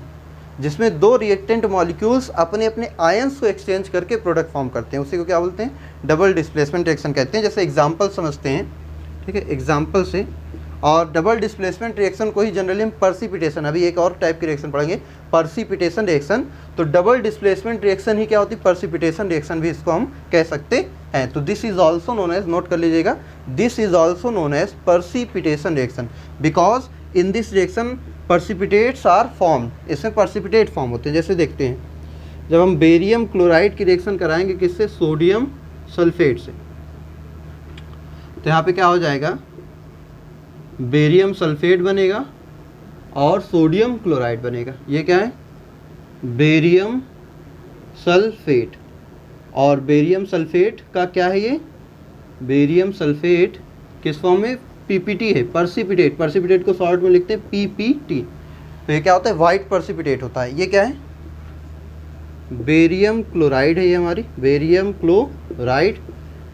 जिसमें 2 रिएक्टेंट मॉलिक्यूल्स अपने अपने आयंस को एक्सचेंज करके प्रोडक्ट फॉर्म करते हैं, उसी को क्या बोलते हैं, डबल डिस्प्लेसमेंट रिएक्शन कहते हैं। जैसे एग्जांपल समझते हैं, ठीक है, एग्जांपल से। और डबल डिस्प्लेसमेंट रिएक्शन को ही जनरली हम पर्सिपिटेशन, अभी एक और टाइप की रिएक्शन पढ़ेंगे, पर्सिपिटेशन रिएक्शन। तो डबल डिस्प्लेसमेंट रिएक्शन ही क्या होती है, पर्सिपिटेशन रिएक्शन भी इसको हम कह सकते हैं। तो this is also known as, note कर लीजिएगा, this is also known as precipitation reaction, because in this reaction precipitates are form, इसमें पर्सिपिटेट फॉर्म होते हैं। जैसे देखते हैं, जब हम बेरियम क्लोराइड की रिएक्शन कराएंगे किससे, सोडियम सल्फेट से, तो यहाँ पे क्या हो जाएगा, बेरियम सल्फेट बनेगा और सोडियम क्लोराइड बनेगा। ये क्या है, बेरियम सल्फेट। और बेरियम सल्फेट का क्या है, ये बेरियम सल्फेट किस फॉर्म में, पीपीटी है, पर्सिपिटेट। पर्सिपिटेट को शॉर्ट में लिखते हैं पीपीटी। तो ये क्या होता है, वाइट पर्सिपिटेट होता है। ये क्या है, बेरियम क्लोराइड है, ये हमारी बेरियम क्लोराइड।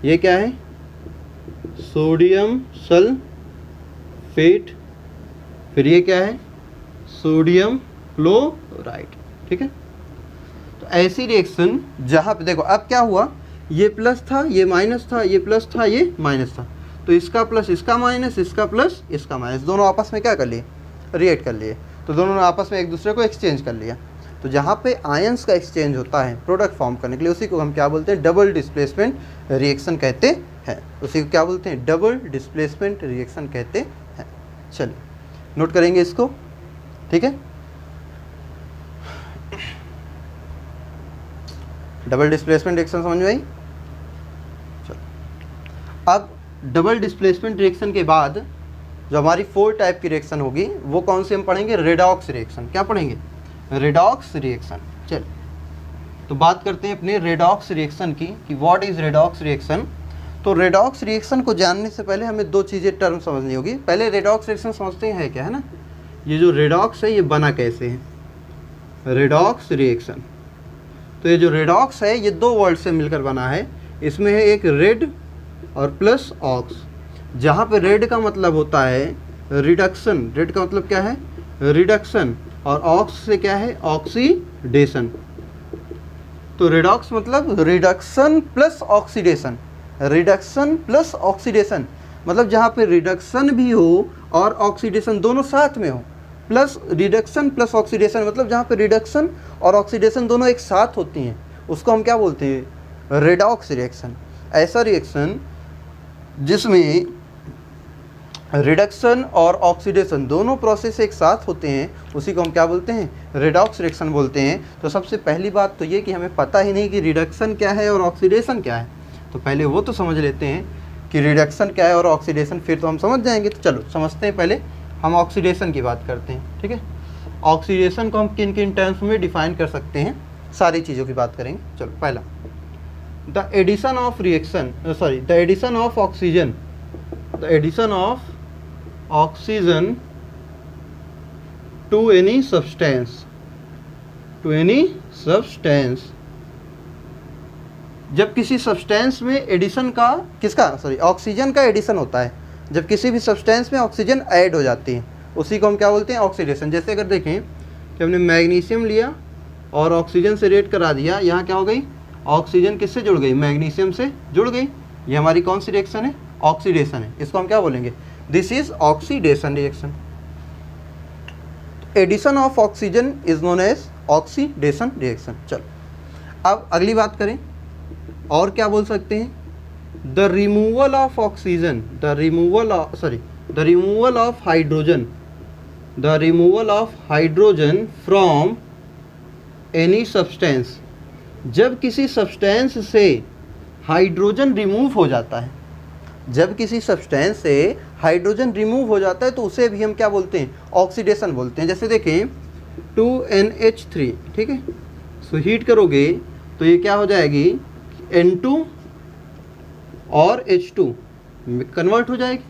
ये क्या है, सोडियम सल्फेट। फिर ये क्या है, सोडियम क्लोराइड। ठीक है, तो ऐसी रिएक्शन जहाँ पे देखो अब क्या हुआ, ये प्लस था, ये माइनस था, ये प्लस था, ये माइनस था, तो इसका प्लस इसका माइनस, इसका प्लस इसका माइनस, दोनों आपस में क्या कर लिए, रिएक्ट कर लिए। तो दोनों ने आपस में एक दूसरे को एक्सचेंज कर लिया। तो जहाँ पे आयंस का एक्सचेंज होता है प्रोडक्ट फॉर्म करने के लिए, उसी को हम क्या बोलते हैं, डबल डिस्प्लेसमेंट रिएक्शन कहते हैं। उसी को क्या बोलते हैं, डबल डिस्प्लेसमेंट रिएक्शन कहते हैं। चलिए नोट करेंगे इसको। ठीक है, डबल डिस्प्लेसमेंट रिएक्शन समझ में आई। चलो अब डबल डिस्प्लेसमेंट रिएक्शन के बाद जो हमारी 4 टाइप की रिएक्शन होगी वो कौन सी हम पढ़ेंगे, रेडॉक्स रिएक्शन। क्या पढ़ेंगे, रेडॉक्स रिएक्शन। चलिए तो बात करते हैं अपने रेडॉक्स रिएक्शन की कि व्हाट इज रेडॉक्स रिएक्शन। तो रेडॉक्स रिएक्शन को जानने से पहले हमें 2 चीज़ें टर्म समझनी होगी। पहले रेडॉक्स रिएक्शन समझते हैं क्या है ना, ये जो रेडॉक्स है ये बना कैसे है, रेडॉक्स रिएक्शन। तो ये जो रेडॉक्स है ये 2 वर्ड से मिलकर बना है। इसमें है एक रेड और प्लस ऑक्स। जहाँ पे रेड का मतलब होता है रिडक्शन, रेड का मतलब क्या है, रिडक्शन, और ऑक्स से क्या है, ऑक्सीडेशन। तो रेडॉक्स मतलब reduction plus oxidation, reduction plus oxidation, मतलब जहाँ पे रिडक्शन भी हो और ऑक्सीडेशन दोनों साथ में हो, प्लस रिडक्शन प्लस ऑक्सीडेशन, मतलब जहाँ पे रिडक्शन और ऑक्सीडेशन दोनों एक साथ होती हैं, उसको हम क्या बोलते हैं, रेडॉक्स रिएक्शन। ऐसा रिएक्शन जिसमें रिडक्शन और ऑक्सीडेशन दोनों प्रोसेस एक साथ होते हैं, उसी को हम क्या बोलते हैं, रेडॉक्स रिएक्शन बोलते हैं। तो सबसे पहली बात तो ये कि हमें पता ही नहीं कि रिडक्शन क्या है और ऑक्सीडेशन क्या है, तो पहले वो तो समझ लेते हैं कि रिडक्शन क्या है और ऑक्सीडेशन, फिर तो हम समझ जाएंगे। तो चलो समझते हैं, पहले हम ऑक्सीडेशन की बात करते हैं। ठीक है, ऑक्सीडेशन को हम किन किन टर्म्स में डिफाइन कर सकते हैं, सारी चीज़ों की बात करेंगे। चलो पहला, the addition of reaction, sorry the addition of oxygen, the addition of oxygen to any substance, to any substance. जब किसी सब्सटेंस में एडिशन का, किसका, सॉरी ऑक्सीजन का एडिशन होता है, जब किसी भी सब्सटेंस में ऑक्सीजन ऐड हो जाती है, उसी को हम क्या बोलते हैं, ऑक्सीडेशन। जैसे अगर देखें कि हमने मैग्नीशियम लिया और ऑक्सीजन से रिएक्ट करा दिया, यहाँ क्या हो गई, ऑक्सीजन किससे जुड़ गई, मैग्नीशियम से जुड़ गई। ये हमारी कौन सी रिएक्शन है, ऑक्सीडेशन है। इसको हम क्या बोलेंगे, this is oxidation reaction. Addition of oxygen is known as oxidation reaction. चलो अब अगली बात करें, और क्या बोल सकते हैं, the removal of oxygen, the removal of, sorry the removal of hydrogen, the removal of hydrogen from any substance. जब किसी सब्सटेंस से हाइड्रोजन रिमूव हो जाता है, जब किसी सब्सटेंस से हाइड्रोजन रिमूव हो जाता है तो उसे भी हम क्या बोलते हैं, ऑक्सीडेशन बोलते हैं। जैसे देखें 2NH3, ठीक है, सो हीट करोगे तो ये क्या हो जाएगी, N2 और H2 में कन्वर्ट हो जाएगी।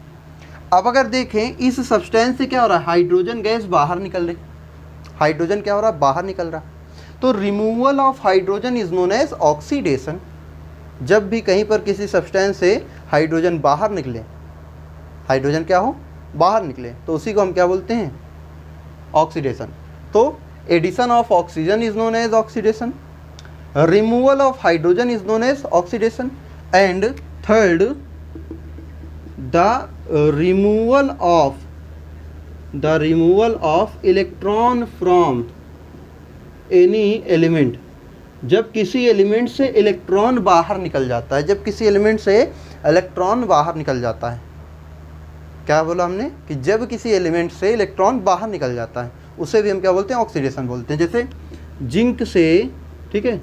अब अगर देखें इस सब्सटेंस से क्या हो रहा है, हाइड्रोजन गैस बाहर निकल रही, हाइड्रोजन क्या हो रहा है, बाहर निकल रहा। तो removal of hydrogen is known as oxidation. जब भी कहीं पर किसी सब्सटेंस से हाइड्रोजन बाहर निकले, हाइड्रोजन क्या हो, बाहर निकले, तो उसी को हम क्या बोलते हैं, ऑक्सीडेशन। तो addition of oxygen is known as oxidation, removal of hydrogen is known as oxidation, and third the removal of electron from any element. जब किसी एलिमेंट से इलेक्ट्रॉन बाहर निकल जाता है, जब किसी एलिमेंट से इलेक्ट्रॉन बाहर निकल जाता है, क्या बोला हमने कि जब किसी एलिमेंट से इलेक्ट्रॉन बाहर निकल जाता है, उसे भी हम क्या बोलते हैं, ऑक्सीडेशन बोलते हैं। जैसे जिंक से, ठीक है।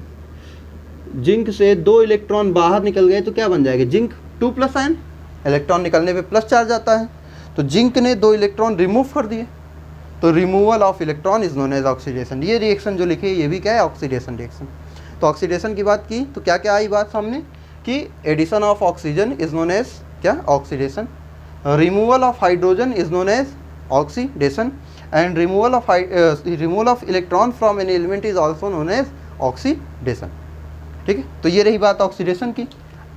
जिंक से 2 इलेक्ट्रॉन बाहर निकल गए तो क्या बन जाएगा, जिंक 2+ आयन, इलेक्ट्रॉन निकलने पे प्लस चार्ज आता है, तो जिंक ने 2 इलेक्ट्रॉन रिमूव कर दिए, तो removal of electron is known as oxidation. ये रिएक्शन जो लिखी है ये भी क्या है, ऑक्सीडेशन रिएक्शन। तो ऑक्सीडेशन की बात की तो क्या क्या आई बात सामने कि addition of oxygen is known as क्या, oxidation, removal of hydrogen is known as oxidation, and removal of electron from an element is also known as oxidation. ठीक है, तो ये रही बात ऑक्सीडेशन की।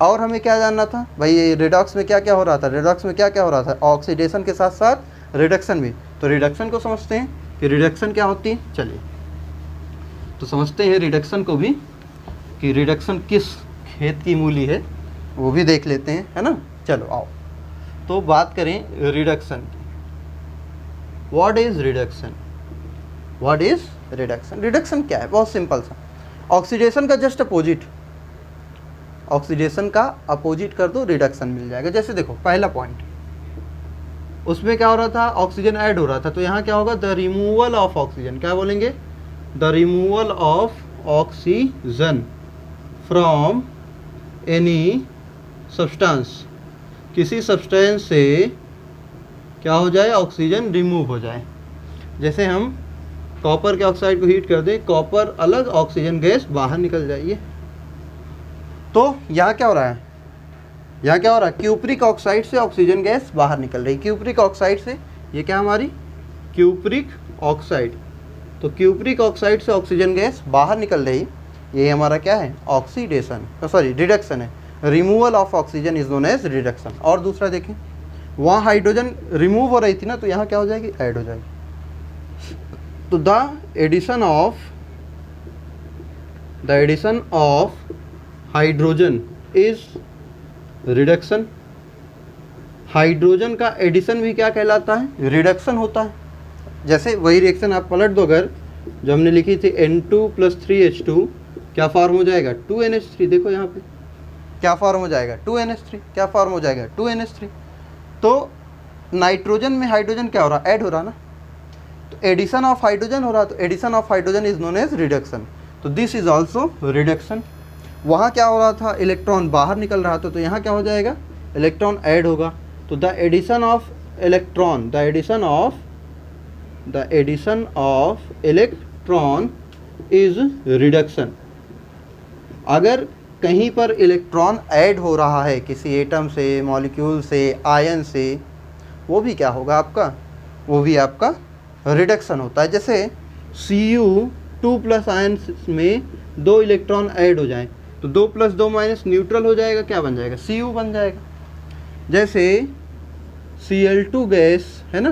और हमें क्या जानना था भाई, रिडॉक्स में क्या क्या हो रहा था, रिडॉक्स में क्या क्या हो रहा था, ऑक्सीडेशन के साथ साथ रिडक्शन भी। तो रिडक्शन को समझते हैं कि रिडक्शन क्या होती है, चलिए तो समझते हैं रिडक्शन को भी, कि रिडक्शन किस खेत की मूली है वो भी देख लेते हैं, है ना। चलो आओ तो बात करें रिडक्शन की। What is reduction, what is reduction, reduction क्या है, बहुत सिंपल सा, ऑक्सीडेशन का जस्ट अपोजिट, ऑक्सीडेशन का अपोजिट कर दो रिडक्शन मिल जाएगा। जैसे देखो पहला पॉइंट, उसमें क्या हो रहा था, ऑक्सीजन ऐड हो रहा था, तो यहाँ क्या होगा, द रिमूवल ऑफ ऑक्सीजन, क्या बोलेंगे, the removal of oxygen from any substance, किसी सब्सटेंस से क्या हो जाए, ऑक्सीजन रिमूव हो जाए। जैसे हम कॉपर के ऑक्साइड को हीट कर दें, कॉपर अलग, ऑक्सीजन गैस बाहर निकल जाइए। तो यहाँ क्या हो रहा है, यहाँ क्या हो रहा है, क्यूप्रिक ऑक्साइड से ऑक्सीजन गैस बाहर निकल रही, क्यूप्रिक ऑक्साइड से, ये क्या हमारी क्यूप्रिक ऑक्साइड, तो क्यूप्रिक ऑक्साइड से ऑक्सीजन गैस बाहर निकल रही, ये हमारा क्या है, ऑक्सीडेशन, सॉरी रिडक्शन है, removal of oxygen is known as reduction. और दूसरा देखें, वहाँ हाइड्रोजन रिमूव हो रही थी ना, तो यहाँ क्या हो जाएगी, ऐड हो जाएगी। तो the addition of hydrogen is reduction, hydrogen का एडिशन भी क्या कहलाता है, रिडक्शन होता है। जैसे वही रिएक्शन आप पलट दो, अगर जो हमने लिखी थी N2 + 3H2 क्या फॉर्म हो जाएगा, 2NH3, देखो यहाँ पे क्या फॉर्म हो जाएगा, 2NH3, क्या फॉर्म हो जाएगा, 2NH3। तो नाइट्रोजन में हाइड्रोजन क्या हो रहा, ऐड हो रहा ना, तो एडिशन ऑफ हाइड्रोजन हो रहा, तो addition of hydrogen is known as reduction, तो दिस इज ऑल्सो रिडक्शन। वहाँ क्या हो रहा था, इलेक्ट्रॉन बाहर निकल रहा था, तो यहाँ क्या हो जाएगा, इलेक्ट्रॉन ऐड होगा, तो the addition of electron, the addition of electron is reduction. अगर कहीं पर इलेक्ट्रॉन ऐड हो रहा है किसी एटम से, मॉलिक्यूल से, आयन से, वो भी क्या होगा आपका, वो भी आपका रिडक्शन होता है। जैसे Cu2+ आयन में 2 इलेक्ट्रॉन ऐड हो जाएं, तो 2 + 2 - न्यूट्रल हो जाएगा, क्या बन जाएगा, Cu बन जाएगा। जैसे Cl2 गैस है ना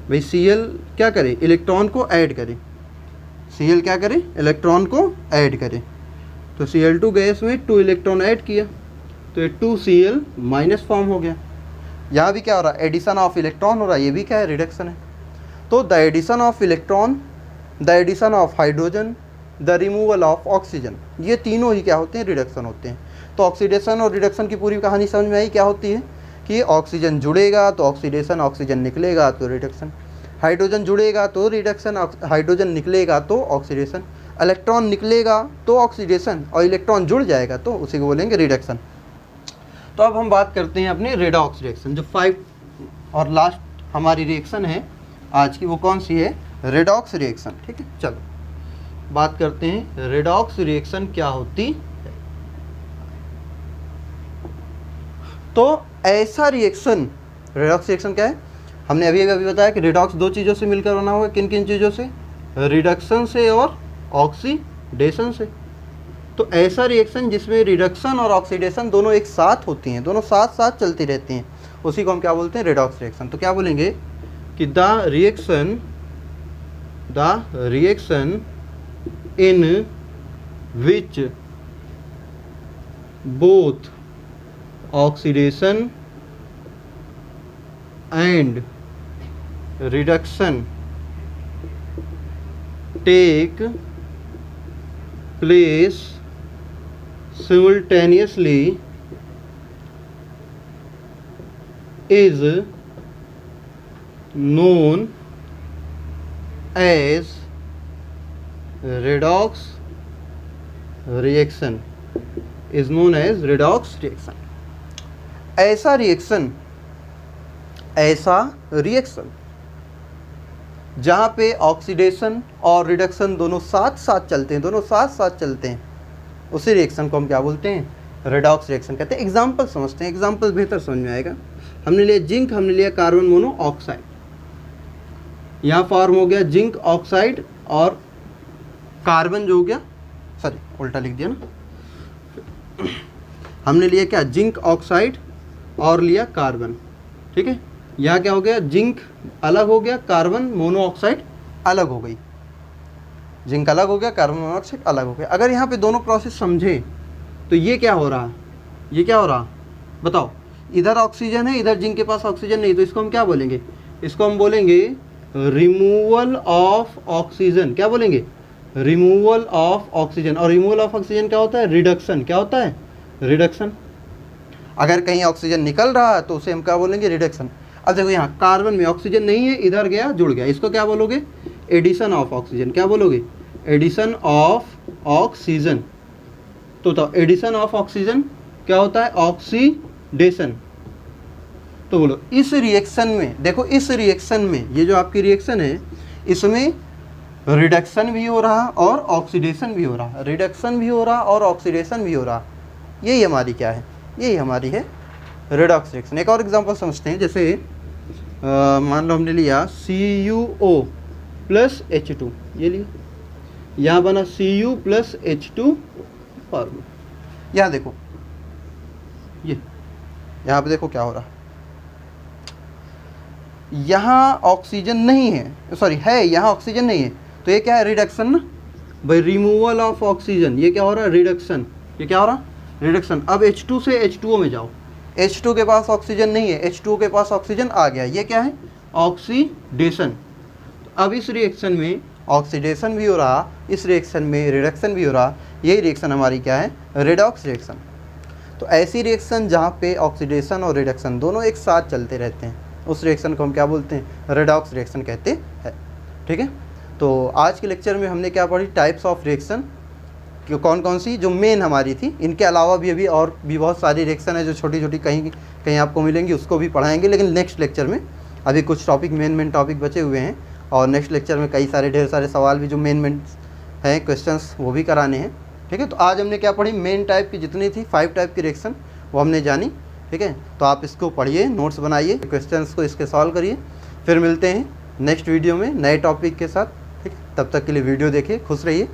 भाई, Cl क्या करे, इलेक्ट्रॉन को ऐड करे, Cl क्या करे, इलेक्ट्रॉन को ऐड करे, तो Cl2 गैस में 2 इलेक्ट्रॉन ऐड किया, तो ये 2Cl- फॉर्म हो गया। यहाँ भी क्या हो रहा है, एडिशन ऑफ इलेक्ट्रॉन हो रहा है, ये भी क्या है, रिडक्शन है। तो the addition of electron, the addition of hydrogen, the removal of oxygen, ये तीनों ही क्या होते हैं, रिडक्शन होते हैं। तो ऑक्सीडेशन और रिडक्शन की पूरी कहानी समझ में आई, क्या होती है कि ऑक्सीजन जुड़ेगा तो ऑक्सीडेशन, ऑक्सीजन निकलेगा तो रिडक्शन, हाइड्रोजन जुड़ेगा तो रिडक्शन, हाइड्रोजन निकलेगा तो ऑक्सीडेशन, इलेक्ट्रॉन निकलेगा तो ऑक्सीडेशन, और इलेक्ट्रॉन जुड़ जाएगा तो उसी को बोलेंगे रिडक्शन। तो अब हम बात करते हैं अपनी रेडॉक्स रिएक्शन, जो 5 और लास्ट हमारी रिएक्शन है आज की, वो कौन सी है, रेडॉक्स रिएक्शन। ठीक है, चलो बात करते हैं रेडॉक्स रिएक्शन क्या होती है। तो ऐसा रिएक्शन, रेडॉक्स रिएक्शन क्या है, हमने अभी बताया कि रेडॉक्स 2 चीज़ों से मिलकर बना हुआ है, किन किन चीज़ों से, रिडक्शन से और ऑक्सीडेशन से। तो ऐसा रिएक्शन जिसमें रिडक्शन और ऑक्सीडेशन दोनों एक साथ होती हैं, दोनों साथ साथ चलती रहती हैं, उसी को हम क्या बोलते हैं, रेडॉक्स रिएक्शन। तो क्या बोलेंगे कि the reaction in which both oxidation and reduction take place simultaneously is known as redox reaction is known as redox reaction. ऐसा रिएक्शन जहाँ पे ऑक्सीडेशन और रिडक्शन दोनों साथ साथ चलते हैं, उसी रिएक्शन को हम क्या बोलते हैं? रेडॉक्स रिएक्शन कहते हैं। एग्जाम्पल समझते हैं, एग्जाम्पल बेहतर समझ में आएगा। हमने लिया जिंक, हमने लिया कार्बन मोनोऑक्साइड, यहाँ फॉर्म हो गया जिंक ऑक्साइड और कार्बन जो हो गया, सॉरी उल्टा लिख दिया ना, हमने लिया क्या? जिंक ऑक्साइड और लिया कार्बन, ठीक है। यहाँ क्या हो गया? जिंक अलग हो गया, कार्बन मोनोऑक्साइड अलग हो गई, जिंक अलग हो गया, कार्बन मोनोऑक्साइड अलग हो गया। अगर यहाँ पे दोनों प्रोसेस समझे तो ये क्या हो रहा? बताओ, इधर ऑक्सीजन है, इधर जिंक के पास ऑक्सीजन नहीं, तो इसको हम क्या बोलेंगे? इसको हम बोलेंगे रिमूवल ऑफ ऑक्सीजन। क्या बोलेंगे? Removal of oxygen. और रिमूवल ऑफ ऑक्सीजन क्या होता है? रिडक्शन। क्या होता है? रिडक्शन। अगर कहीं ऑक्सीजन निकल रहा है तो उसे हम क्या बोलेंगे? रिडक्शन। अब देखो यहाँ कार्बन में ऑक्सीजन नहीं है, इधर गया जुड़ गया, इसको क्या बोलोगे? Addition of oxygen. क्या बोलोगे? Addition of oxygen. तो एडिशन ऑफ ऑक्सीजन क्या होता है? ऑक्सीडेशन। तो बोलो इस रिएक्शन में, देखो इस रिएक्शन में, ये जो आपकी रिएक्शन है इसमें रिडक्शन भी हो रहा और ऑक्सीडेशन भी हो रहा, रिडक्शन भी हो रहा और ऑक्सीडेशन भी हो रहा। यही हमारी क्या है? यही हमारी है रेडॉक्स रिएक्शन। एक और एग्जांपल समझते हैं, जैसे मान लो हमने लिया CuO प्लस H2, ये लिया, यहाँ बना Cu प्लस H2 फॉर्मूला। यहाँ देखो, ये यहाँ पे देखो क्या हो रहा है, यहाँ ऑक्सीजन नहीं है, सॉरी है, यहाँ ऑक्सीजन नहीं है, तो ये क्या है? रिडक्शन ना भाई, रिमूवल ऑफ ऑक्सीजन, ये क्या हो रहा है? रिडक्शन। ये क्या हो रहा? रिडक्शन। अब H2 से H2O में जाओ, H2 के पास ऑक्सीजन नहीं है, H2O के पास ऑक्सीजन आ गया, ये क्या है? ऑक्सीडेशन। अब इस रिएक्शन में ऑक्सीडेशन भी हो रहा, इस रिएक्शन में रिडक्शन भी हो रहा, यही रिएक्शन हमारी क्या है? Redox reaction. तो ऐसी रिएक्शन जहाँ पे ऑक्सीडेशन और रिडक्शन दोनों एक साथ चलते रहते हैं, उस रिएक्शन को हम क्या बोलते हैं? रेडॉक्स रिएक्शन कहते हैं, ठीक है। तो आज के लेक्चर में हमने क्या पढ़ी? टाइप्स ऑफ रिएक्शन, कि कौन कौन सी जो मेन हमारी थी। इनके अलावा भी अभी और भी बहुत सारी रिएक्शन है जो छोटी छोटी कहीं आपको मिलेंगी, उसको भी पढ़ाएंगे, लेकिन नेक्स्ट लेक्चर में। अभी कुछ टॉपिक मेन टॉपिक बचे हुए हैं, और नेक्स्ट लेक्चर में कई सारे ढेर सारे सवाल भी जो मेन हैं क्वेश्चंस, वो भी कराने हैं, ठीक है। तो आज हमने क्या पढ़ी? मेन टाइप की जितनी थी 5 टाइप की रिएक्शन वो हमने जानी, ठीक है। तो आप इसको पढ़िए, नोट्स बनाइए, क्वेश्चंस को इसके सॉल्व करिए। फिर मिलते हैं नेक्स्ट वीडियो में नए टॉपिक के साथ, ठीक है। तब तक के लिए वीडियो देखिए, खुश रहिए।